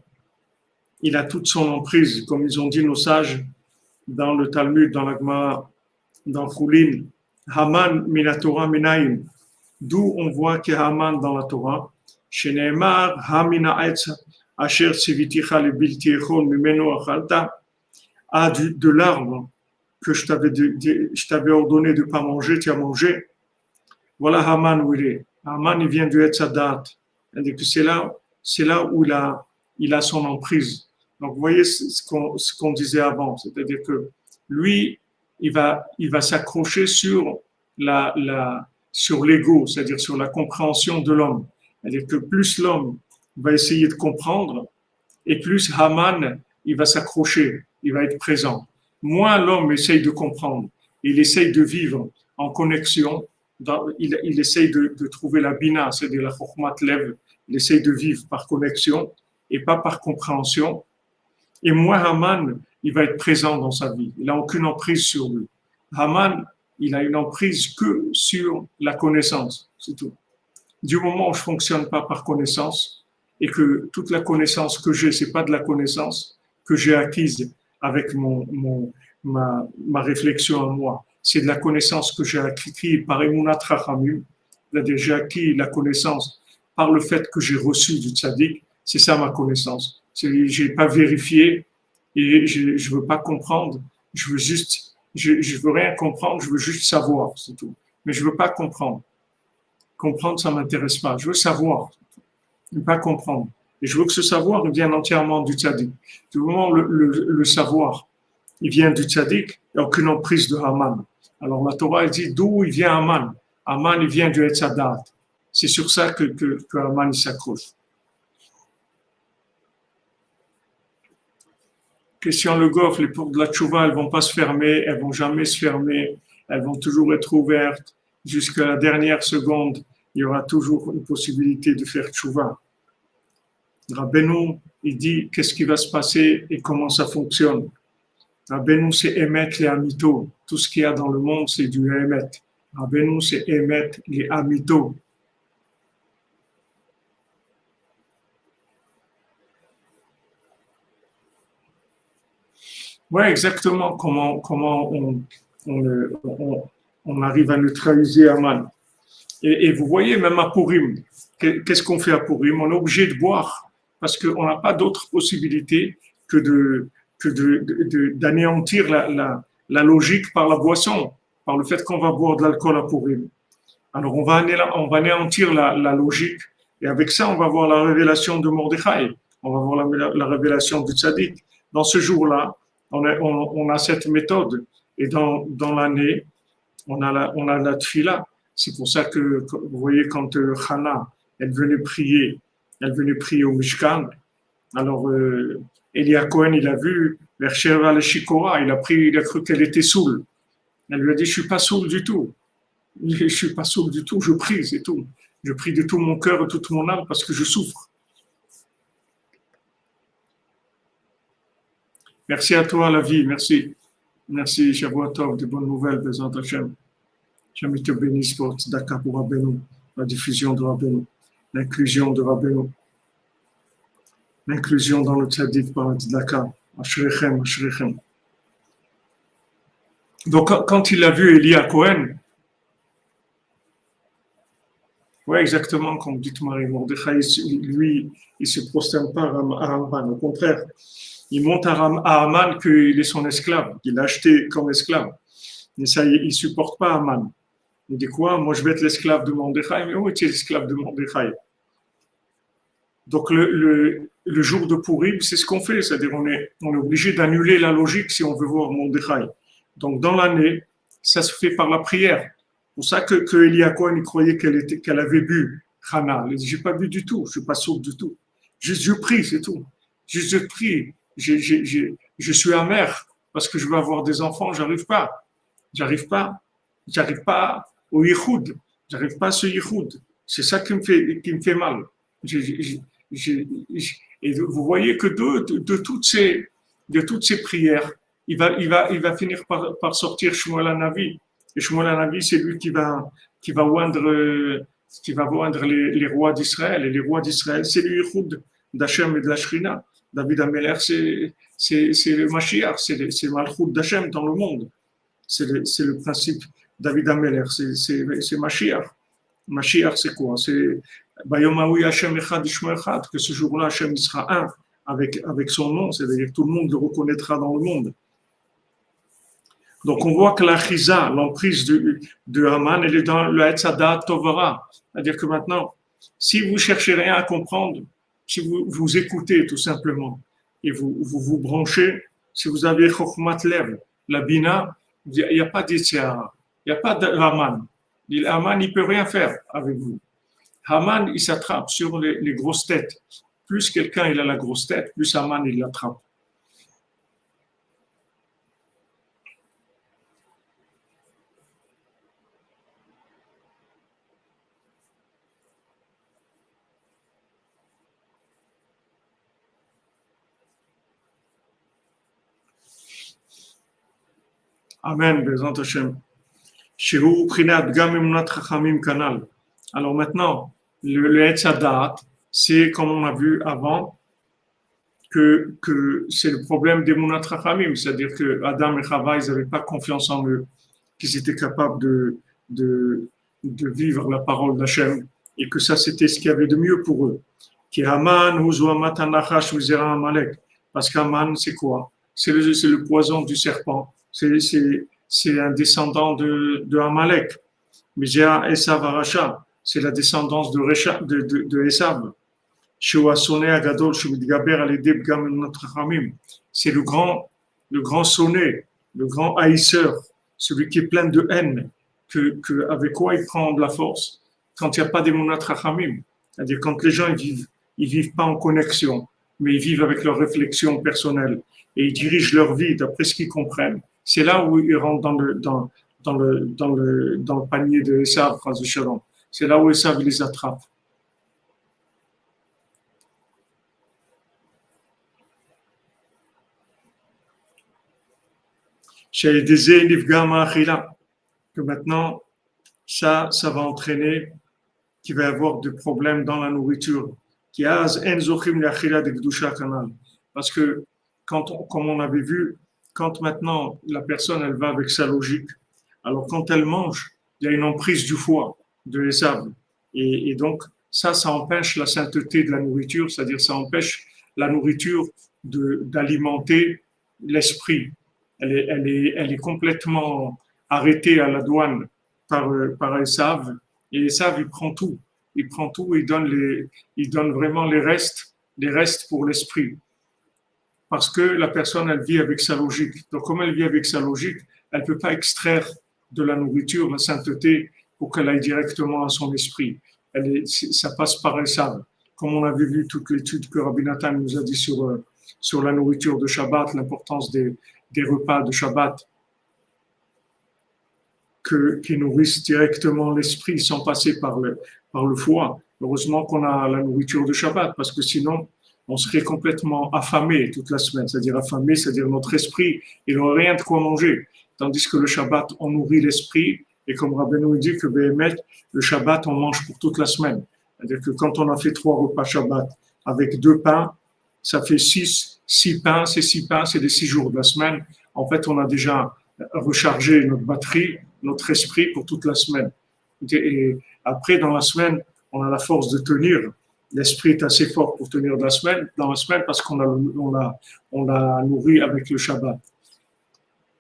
il a toute son emprise, comme ils ont dit nos sages dans le Talmud, dans la Gemara, dans Choulin. Haman mina Torah minaim. D'où on voit que Haman dans la Torah, Sheneemar hamina etz asher tziviticha lebilti echol mimeno achalta, de l'arbre que je t'avais ordonné de ne pas manger, tu as mangé. Voilà Haman où il est. Haman, il vient du Etz Hadat. C'est là où il a son emprise. Donc, vous voyez ce qu'on disait avant, c'est-à-dire que lui, il va s'accrocher sur sur l'ego, c'est-à-dire sur la compréhension de l'homme. C'est-à-dire que plus l'homme va essayer de comprendre, et plus Haman, il va s'accrocher, il va être présent. Moins l'homme essaye de comprendre, il essaye de vivre en connexion, il essaye de trouver la bina, c'est-à-dire la chokhmat lev, il essaye de vivre par connexion et pas par compréhension. Et moins Haman, il va être présent dans sa vie. Il n'a aucune emprise sur lui. Haman, il a une emprise que sur la connaissance, c'est tout. Du moment où je fonctionne pas par connaissance et que toute la connaissance que j'ai, c'est pas de la connaissance que j'ai acquise avec ma réflexion à moi. C'est de la connaissance que j'ai acquise par Emunat Chachamim. C'est-à-dire, j'ai acquis la connaissance par le fait que j'ai reçu du tzaddik. C'est ça ma connaissance. Je n'ai pas vérifié et je veux pas comprendre. Je veux juste, je veux rien comprendre. Je veux juste savoir, c'est tout. Mais je veux pas comprendre. Comprendre, ça m'intéresse pas. Je veux savoir, ne pas comprendre. Et je veux que ce savoir vienne entièrement du tzaddik. Du moment où le savoir, il vient du tzaddik, il n'y a aucune emprise de Haman. Alors la Torah, elle dit d'où il vient Haman. Haman, il vient du Etz Hadat. C'est sur ça que Haman s'accroche. Question Le Goff, les portes de la tchouva, elles vont pas se fermer, elles vont jamais se fermer, elles vont toujours être ouvertes jusqu'à la dernière seconde. Il y aura toujours une possibilité de faire tchouva. Rabbeinu, il dit qu'est-ce qui va se passer et comment ça fonctionne. Rabbeinu, c'est émettre les amitos. Tout ce qu'il y a dans le monde, c'est du émettre. Rabbeinu, c'est émettre les amitos. Oui, exactement comment on arrive à neutraliser Haman. Et vous voyez, même à Purim, qu'est-ce qu'on fait à Purim? On est obligé de boire parce qu'on n'a pas d'autre possibilité que d'anéantir la logique par la boisson, par le fait qu'on va boire de l'alcool à Purim. Alors on va anéantir la logique et avec ça, on va voir la révélation de Mordechai, on va voir la révélation du Tzaddik. Dans ce jour-là, on a cette méthode et dans l'année, on a la tfila. C'est pour ça que vous voyez quand Hana, elle venait prier au Mishkan. Alors Elia Cohen, il a vu vers Sheva le Shikora, il a cru qu'elle était saoule. Elle lui a dit, je suis pas saoule du tout. Je suis pas saoule du tout, je prie, c'est tout. Je prie de tout mon cœur, de toute mon âme parce que je souffre. Merci à toi, la vie, merci. Merci, Shavuot Tov, de bonnes nouvelles, Bezat Hashem. J'aime te bénisse pour Tzedaka pour Rabbeinu, la diffusion de Rabbeinu, l'inclusion de Rabbeinu, l'inclusion dans le Tzaddik par Tzedaka. Ashrechem, Ashrechem. Donc, quand il a vu Elia Cohen, oui, exactement comme dit Marie Mordechai, lui, il ne se prosterne pas à Ramban. Au contraire, Il montre à Haman qu'il est son esclave, qu'il l'a acheté comme esclave. Et ça, il ne supporte pas Haman. Il dit quoi? Moi, je vais être l'esclave de Mordechai. Mais où tu es l'esclave de Mordechai? Donc, le jour de Purim, c'est ce qu'on fait. C'est-à-dire, on est obligé d'annuler la logique si on veut voir Mordechai. Donc, dans l'année, ça se fait par la prière. C'est pour ça que Elia Cohen, il croyait qu'elle avait bu Hana. Elle dit, j'ai pas bu du tout. Je suis pas sourd du tout. Juste, je prie, c'est tout. Juste, je prie. Je suis amer parce que je veux avoir des enfants. J'arrive pas. J'arrive pas. J'arrive pas au yichoud. J'arrive pas à ce yichoud. C'est ça qui me fait mal. Et vous voyez que de toutes ces prières, il va finir par sortir Shmuel Hanavi. Et Shmuel Hanavi, c'est lui qui va oindre les rois d'Israël. Et les rois d'Israël, c'est le Yichud d'Hachem et de la Shrina. David Ameler, c'est le Mashiach, c'est Malchut d'Hachem dans le monde. C'est le principe David Ameler, c'est Mashiach. Mashiach, c'est quoi? C'est Bayomaoui Hachem Echad Ishmo Echad, que ce jour-là, Hachem sera un avec son nom, c'est-à-dire que tout le monde le reconnaîtra dans le monde. Donc on voit que la chiza, l'emprise de Haman, elle est dans le Etzadat Tovara. C'est-à-dire que maintenant, si vous cherchez rien à comprendre, si vous écoutez tout simplement, et vous branchez, si vous avez Chokhmat Lev, la Bina, il n'y a pas d'Etziara, il n'y a pas de Haman. Haman, il ne peut rien faire avec vous. Haman, il s'attrape sur les grosses têtes. Plus quelqu'un il a la grosse tête, plus Haman il l'attrape. Amen, Bezant Hashem. Shehu Prinat Gam Emunat Chachamim Kanal. Alors maintenant, le Etzadat, c'est comme on a vu avant, que c'est le problème des Munat Chachamim, c'est-à-dire que Adam et Chava, ils n'avaient pas confiance en eux, qu'ils étaient capables de vivre la parole d'Hachem, et que ça, c'était ce qu'il y avait de mieux pour eux. Ki Haman, Huzu Amat Anachash, Mizera Amalek. Parce qu'Haman, c'est quoi? C'est le poison du serpent. C'est un descendant de Amalek. Mizera Esav Aracha. C'est la descendance de Esav. C'est le grand sonné, le grand haïsseur, celui qui est plein de haine, avec quoi il prend de la force quand il n'y a pas des Munat Chachamim. C'est-à-dire quand les gens ils vivent pas en connexion, mais ils vivent avec leur réflexion personnelle et ils dirigent leur vie d'après ce qu'ils comprennent. C'est là où ils rentrent dans le panier de Esav, c'est là où Esav les attrape. Que maintenant, ça va entraîner qu'il va y avoir des problèmes dans la nourriture. Parce que, comme on avait vu, quand maintenant la personne elle va avec sa logique, alors quand elle mange, il y a une emprise du foie, de Esav. Et donc, ça empêche la sainteté de la nourriture, c'est-à-dire ça empêche la nourriture d'alimenter l'esprit. Elle est complètement arrêtée à la douane par Esav. Et Esav, il prend tout. Il prend tout, il donne vraiment les restes pour l'esprit. Parce que la personne, elle vit avec sa logique. Donc, comme elle vit avec sa logique, elle ne peut pas extraire de la nourriture la sainteté pour qu'elle aille directement à son esprit. Ça passe par Esav. Comme on avait vu toute l'étude que Rabbi Nathan nous a dit sur la nourriture de Shabbat, l'importance des repas de Shabbat qui nourrissent directement l'esprit sans passer par le foie. Heureusement qu'on a la nourriture de Shabbat, parce que sinon, on serait complètement affamé toute la semaine. C'est-à-dire affamé, c'est-à-dire notre esprit, il n'aurait rien de quoi manger. Tandis que le Shabbat, on nourrit l'esprit, et comme Rabbeinu dit que Béhémet, le Shabbat, on mange pour toute la semaine. C'est-à-dire que quand on a fait 3 repas Shabbat avec 2 pains, ça fait 6 pains, ces 6 pains, c'est les 6 jours de la semaine. En fait, on a déjà rechargé notre batterie, notre esprit pour toute la semaine. Et après, dans la semaine, on a la force de tenir l'esprit est assez fort pour tenir dans la semaine parce on l'a nourri avec le Shabbat.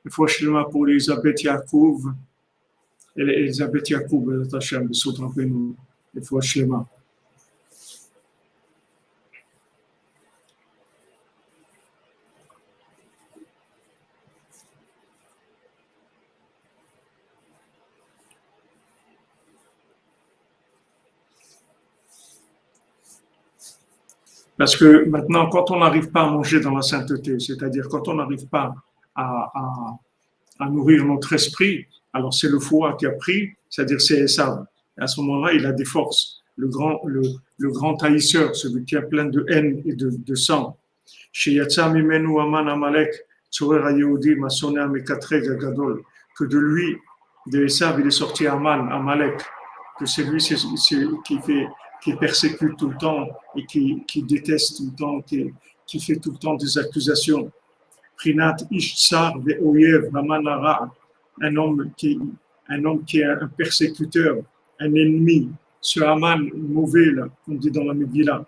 Une fois pour Elisabeth Yaakov, Elisabeth Yaakov, Hachem, de Sotrapenu, une fois Shlema. Parce que maintenant, quand on n'arrive pas à manger dans la sainteté, c'est-à-dire quand on n'arrive pas à nourrir notre esprit, alors c'est le foie qui a pris, c'est-à-dire c'est Esav. À ce moment-là, il a des forces. Le grand haïsseur, celui qui est plein de haine et de sang. Que de lui, de Esav, il est sorti Aman, Amalek, que c'est lui qui persécute tout le temps et qui déteste tout le temps, qui fait tout le temps des accusations. Prinat Ishtsar Ve'oyev Hamanara, un homme qui est un persécuteur, un ennemi, ce Haman mauvais, là, qu'on dit dans la Megillah.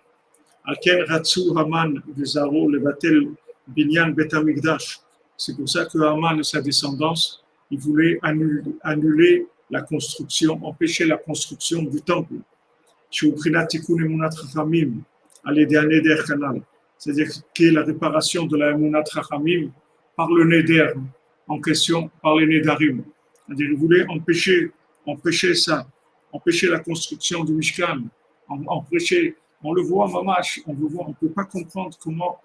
Alken Ratsu Haman Vezaro Levatel Binyan Bet Hamikdash. C'est pour ça que Haman et sa descendance, ils voulaient annuler la construction, empêcher la construction du temple. C'est-à-dire qui est la réparation de la Emunat Chachamim par le Neder en question, par les Nedarim. C'est-à-dire qu'ils voulaient empêcher ça, empêcher la construction du Mishkan, empêcher, on le voit, Mamash, on ne peut pas comprendre comment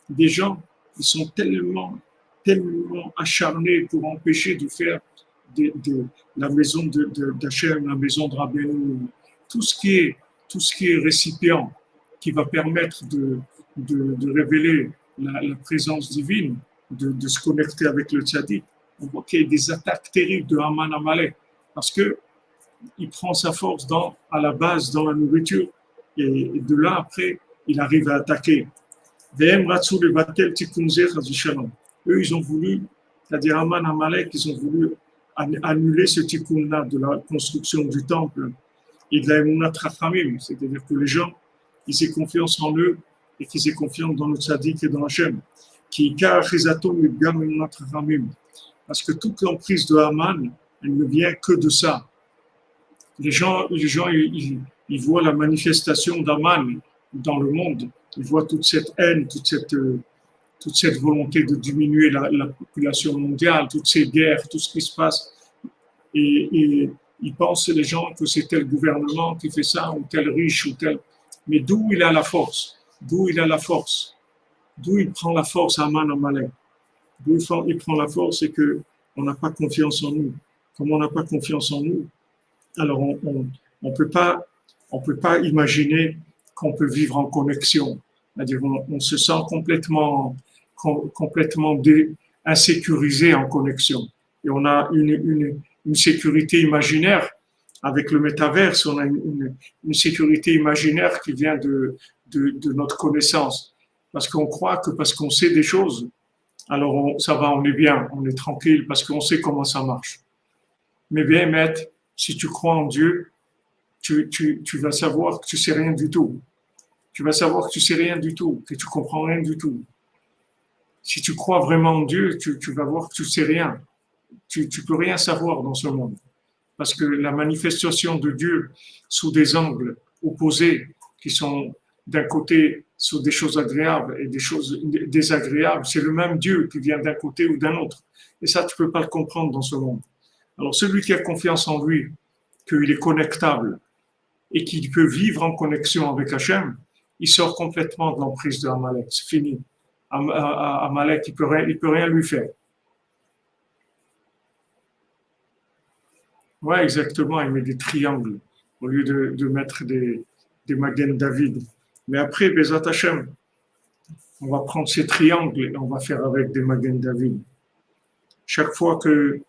des gens, ils sont tellement acharnés pour empêcher de faire de la maison d'Hachem, la maison de Rabbeinu, tout ce qui est récipient qui va permettre de révéler la présence divine, de se connecter avec le tzaddik. On voit qu'il y a des attaques terribles de Haman Amalek parce que il prend sa force à la base dans la nourriture et de là après il arrive à attaquer. Eux ils ont voulu, c'est-à-dire Haman Amalek, ils ont voulu annuler ce tikkun-là de la construction du temple et de la Emunat Chachamim, c'est-à-dire que les gens, ils aient confiance en eux et qu'ils aient confiance dans le tzaddik et dans Hachem. Parce que toute l'emprise de Haman, elle ne vient que de ça. Les gens ils voient la manifestation d'Haman dans le monde. Ils voient toute cette haine, toute cette volonté de diminuer la population mondiale, toutes ces guerres, tout ce qui se passe. Et ils pensent, les gens, que c'est tel gouvernement qui fait ça, ou tel riche, ou tel... Mais d'où il a la force? D'où il prend la force, Haman Amalek? D'où il prend la force, c'est qu'on n'a pas confiance en nous. Comme on n'a pas confiance en nous, alors on peut pas imaginer qu'on peut vivre en connexion. C'est-à-dire on se sent complètement insécurisé en connexion. Et on a une sécurité imaginaire avec le métaverse, on a une sécurité imaginaire qui vient de notre connaissance. Parce qu'on croit que parce qu'on sait des choses, alors ça va, on est bien, on est tranquille, parce qu'on sait comment ça marche. Mais bien, maître, si tu crois en Dieu, tu vas savoir que tu sais rien du tout. Tu vas savoir que tu sais rien du tout, que tu comprends rien du tout. Si tu crois vraiment en Dieu, tu vas voir que tu sais rien. Tu peux rien savoir dans ce monde. Parce que la manifestation de Dieu sous des angles opposés, qui sont d'un côté sous des choses agréables et des choses désagréables, c'est le même Dieu qui vient d'un côté ou d'un autre. Et ça, tu peux pas le comprendre dans ce monde. Alors celui qui a confiance en lui, qu'il est connectable et qu'il peut vivre en connexion avec Hachem, il sort complètement de l'emprise de Amalek. C'est fini. Amalek, il peut rien lui faire. Ouais, exactement. Il met des triangles au lieu de mettre des Magen David. Mais après, Bezat Hachem, on va prendre ces triangles et on va faire avec des Magen David. Chaque fois que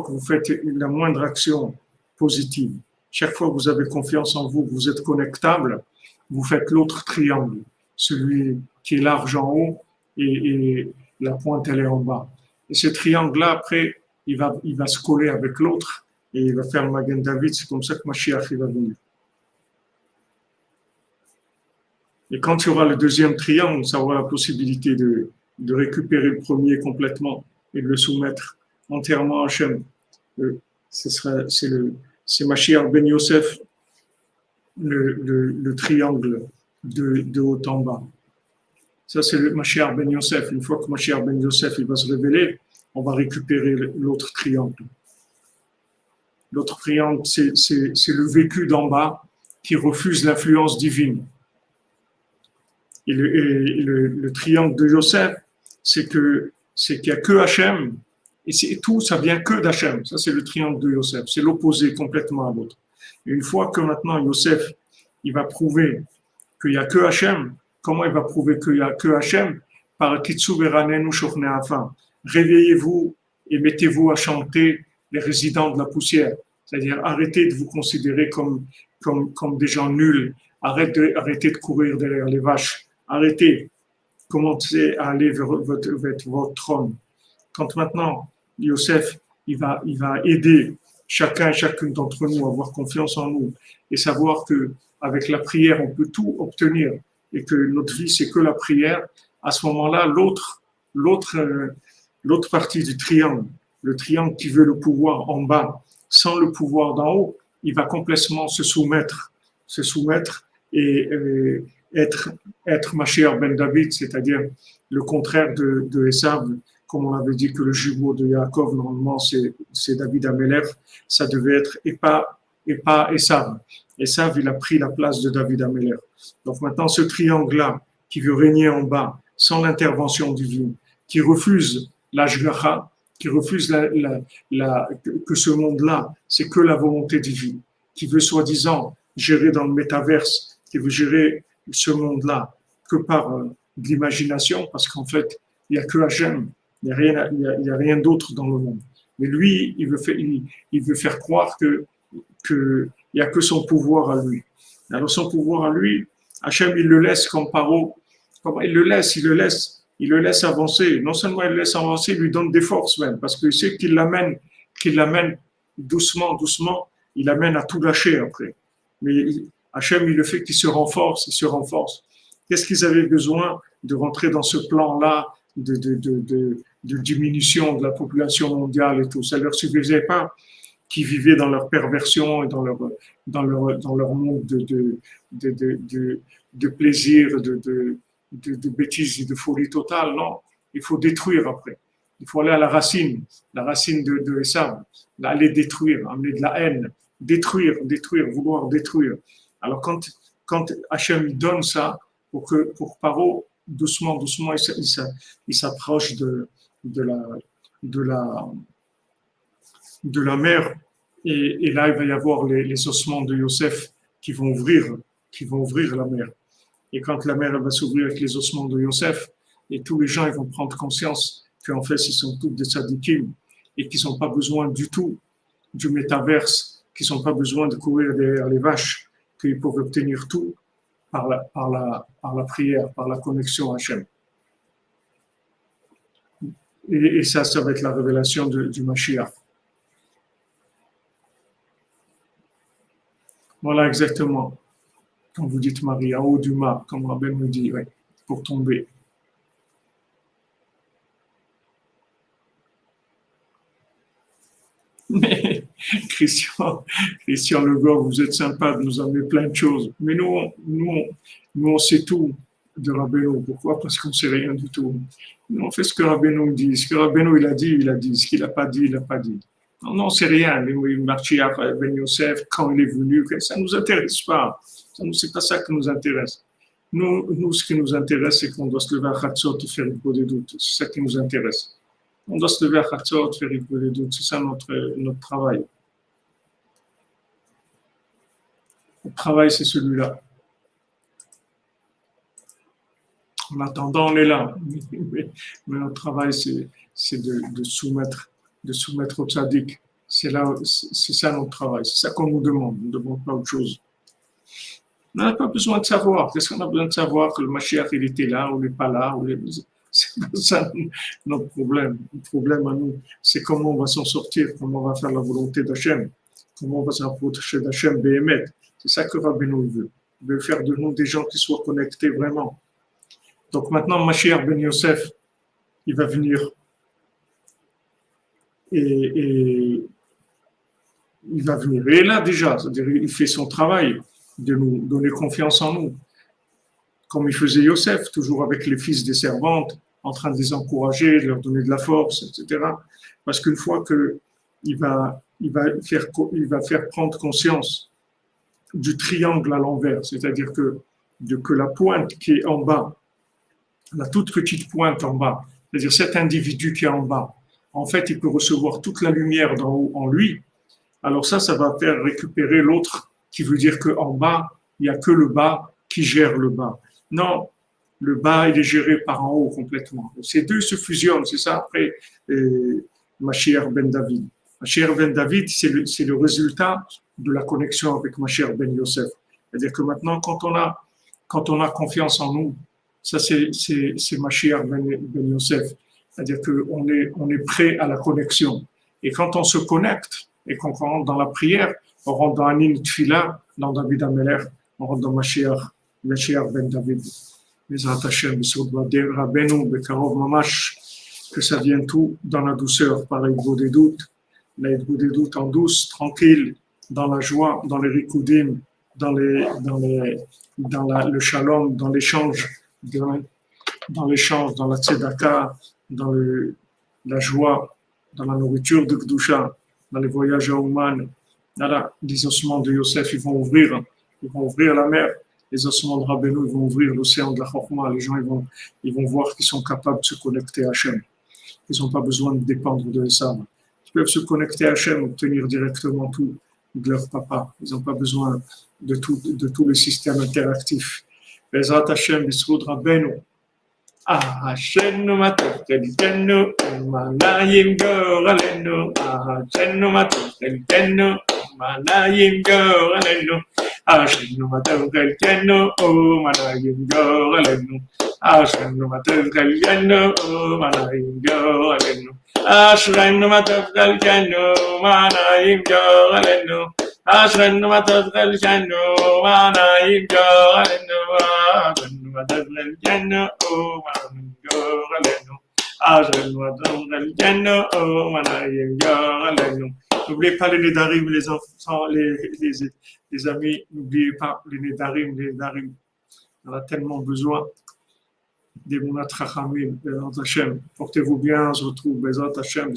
vous faites la moindre action positive, chaque fois que vous avez confiance en vous, vous êtes connectable, vous faites l'autre triangle, celui qui est large en haut et la pointe elle est en bas. Et ce triangle-là, après, il va se coller avec l'autre et il va faire le Magen David. C'est comme ça que Mashiach il va venir. Et quand il y aura le deuxième triangle, ça aura la possibilité de récupérer le premier complètement et de le soumettre entièrement à Hachem. C'est Mashiach Ben Yosef, le triangle de haut en bas. Ça, c'est le Mashiach Ben Yosef. Une fois que Mashiach Ben Yosef il va se révéler, on va récupérer l'autre triangle. L'autre triangle, c'est le vécu d'en bas qui refuse l'influence divine. Et le triangle de Yosef, c'est qu'il n'y a que Hachem, et tout, ça vient que d'Hachem. Ça, c'est le triangle de Yosef. C'est l'opposé complètement à l'autre. Et une fois que maintenant Yosef, il va prouver qu'il n'y a que Hachem, comment il va prouver qu'il n'y a que Hachem? Par Kitsu Veranenu Shochne Afin. Réveillez-vous et mettez-vous à chanter les résidents de la poussière. C'est-à-dire, arrêtez de vous considérer comme des gens nuls. Arrêtez de courir derrière les vaches. Arrêtez. Commencez à aller vers votre trône. Quand maintenant, Yosef, il va aider chacun et chacune d'entre nous à avoir confiance en nous et savoir que avec la prière, on peut tout obtenir et que notre vie, c'est que la prière. À ce moment-là, l'autre partie du triangle, le triangle qui veut le pouvoir en bas, sans le pouvoir d'en haut, il va complètement se soumettre et être Mashiach ben David, c'est-à-dire le contraire de Esav, comme on avait dit que le jumeau de Yaakov, normalement, c'est David Amelech, ça devait être et pas Esav. Esav, il a pris la place de David Amelech. Donc maintenant, ce triangle-là, qui veut régner en bas, sans l'intervention divine, qui refuse l'ashgacha, qui refuse que ce monde-là, c'est que la volonté divine, qui veut soi-disant gérer dans le métaverse, qui veut gérer ce monde-là que par de l'imagination, parce qu'en fait, il n'y a que Hachem, il n'y a rien d'autre dans le monde. Mais lui, il veut faire croire que il n'y a que son pouvoir à lui. Alors son pouvoir à lui, Hachem, il le laisse comme Paro, il le laisse avancer. Non seulement il le laisse avancer, il lui donne des forces même, parce qu'il sait qu'il l'amène doucement, il l'amène à tout lâcher après. Mais Hachem, il le fait qu'il se renforce. Qu'est-ce qu'ils avaient besoin de rentrer dans ce plan-là de diminution de la population mondiale et tout? Ça ne leur suffisait pas qui vivaient dans leur perversion et dans leur monde de plaisir, de bêtises et de folie totale. Non, il faut détruire après. Il faut aller à la racine de Esav, aller détruire, amener de la haine, détruire, vouloir détruire. Alors quand Hachem donne ça, pour Paro, doucement, il s'approche de la mer, et là il va y avoir les ossements de Yosef qui vont ouvrir la mer. Et quand la mer va s'ouvrir avec les ossements de Yosef, et tous les gens ils vont prendre conscience qu'en fait ils sont tous des tzadikim et qu'ils n'ont pas besoin du tout du métaverse, qu'ils n'ont pas besoin de courir derrière les vaches, qu'ils peuvent obtenir tout par la prière, par la connexion à Hachem. Et ça va être la révélation du Mashiach. Voilà exactement. Quand vous dites Marie, en haut du mât, comme Rabbi me dit, ouais, pour tomber. Mais Christian Legor, vous êtes sympa de nous amener plein de choses. Mais nous on sait tout de Rabbeinu. Pourquoi? Parce qu'on ne sait rien du tout. Nous, on fait ce que Rabbeinu dit. Ce que Rabbeinu il a dit. Ce qu'il n'a pas dit, il n'a pas dit. Non, c'est rien. Mashiach Ben Yosef, quand il est venu, ça ne nous intéresse pas. C'est pas ça qui nous intéresse. Nous, ce qui nous intéresse, c'est qu'on doit se lever à Chatzot et faire une peau des doutes. C'est ça qui nous intéresse. On doit se lever à Chatzot, faire une peau des doutes. C'est ça notre travail. Le travail, c'est celui-là. En attendant, on est là. Mais notre travail, c'est de soumettre au tzaddik. C'est ça notre travail. C'est ça qu'on nous demande. On ne demande pas autre chose. On n'a pas besoin de savoir. Qu'est-ce qu'on a besoin de savoir? Que le Mashiach, il était là ou il n'est pas là? C'est pas ça notre problème. Le problème à nous, c'est comment on va s'en sortir, comment on va faire la volonté d'Hachem, comment on va s'approcher d'Hachem Béhémet. C'est ça que Rabbeinu veut. Il veut faire de nous des gens qui soient connectés vraiment. Donc maintenant, Mashiach ben Yosef, il va venir et il va venir. Et là déjà, c'est-à-dire il fait son travail de nous donner confiance en nous, comme il faisait Yosef, toujours avec les fils des servantes, en train de les encourager, de leur donner de la force, etc. Parce qu'une fois que il va faire prendre conscience du triangle à l'envers, c'est-à-dire que la pointe qui est en bas, la toute petite pointe en bas, c'est-à-dire cet individu qui est en bas, en fait, il peut recevoir toute la lumière d'en haut en lui. Alors ça va faire récupérer l'autre, qui veut dire qu'en bas, il n'y a que le bas qui gère le bas. Non, le bas, il est géré par en haut complètement. Ces deux se fusionnent, c'est ça après Mashiach ben David. Mashiach ben David, c'est le résultat de la connexion avec Mashiach ben Yosef. C'est-à-dire que maintenant, quand on a confiance en nous, ça c'est Mashiach ben Yosef. C'est-à-dire qu'on est prêt à la connexion. Et quand on se connecte, et qu'on rentre dans la prière, on rentre dans Anin Tfila, dans David Ameler, on rentre dans Mashiach ben David. Bezrat Hashem, Besod Rabbeinu, Bekarov Mamash, que ça vienne tout dans la douceur, par l'Aïdbo des doutes, l'Aïdbo des doutes en douce, tranquille, dans la joie, dans les rikoudim, dans le shalom, dans l'échange, dans la tzedaka, dans la joie, dans la nourriture de Kdusha, dans les voyages à Ouman. Là, les ossements de Yosef, ils vont ouvrir la mer. Les ossements de Rabbeinu, ils vont ouvrir l'océan de la Chorma. Les gens, ils vont voir qu'ils sont capables de se connecter à Hachem. Ils n'ont pas besoin de dépendre de Esav. Ils peuvent se connecter à Hachem, obtenir directement tout de leur papa. Ils n'ont pas besoin de tout le système interactif. Bezrat Hashem, Bisroud Rabbeinu. Ashenu matov chelkenu, manayim goralenu. Ashenu matov chelkenu, manayim goralenu. Ashenu matov chelkenu, manayim goralenu. Ashenu matov chelkenu, manayim goralenu. Ashenu matov chelkenu, manayim goralenu. Ashenu matov chelkenu, manayim goralenu. N'oubliez pas les Nédarim, les enfants, les amis, n'oubliez pas les Nédarim, on a tellement besoin des Mounat Chachamim, Bezrat Hashem. Portez-vous bien, on se retrouve, Bezrat Hashem,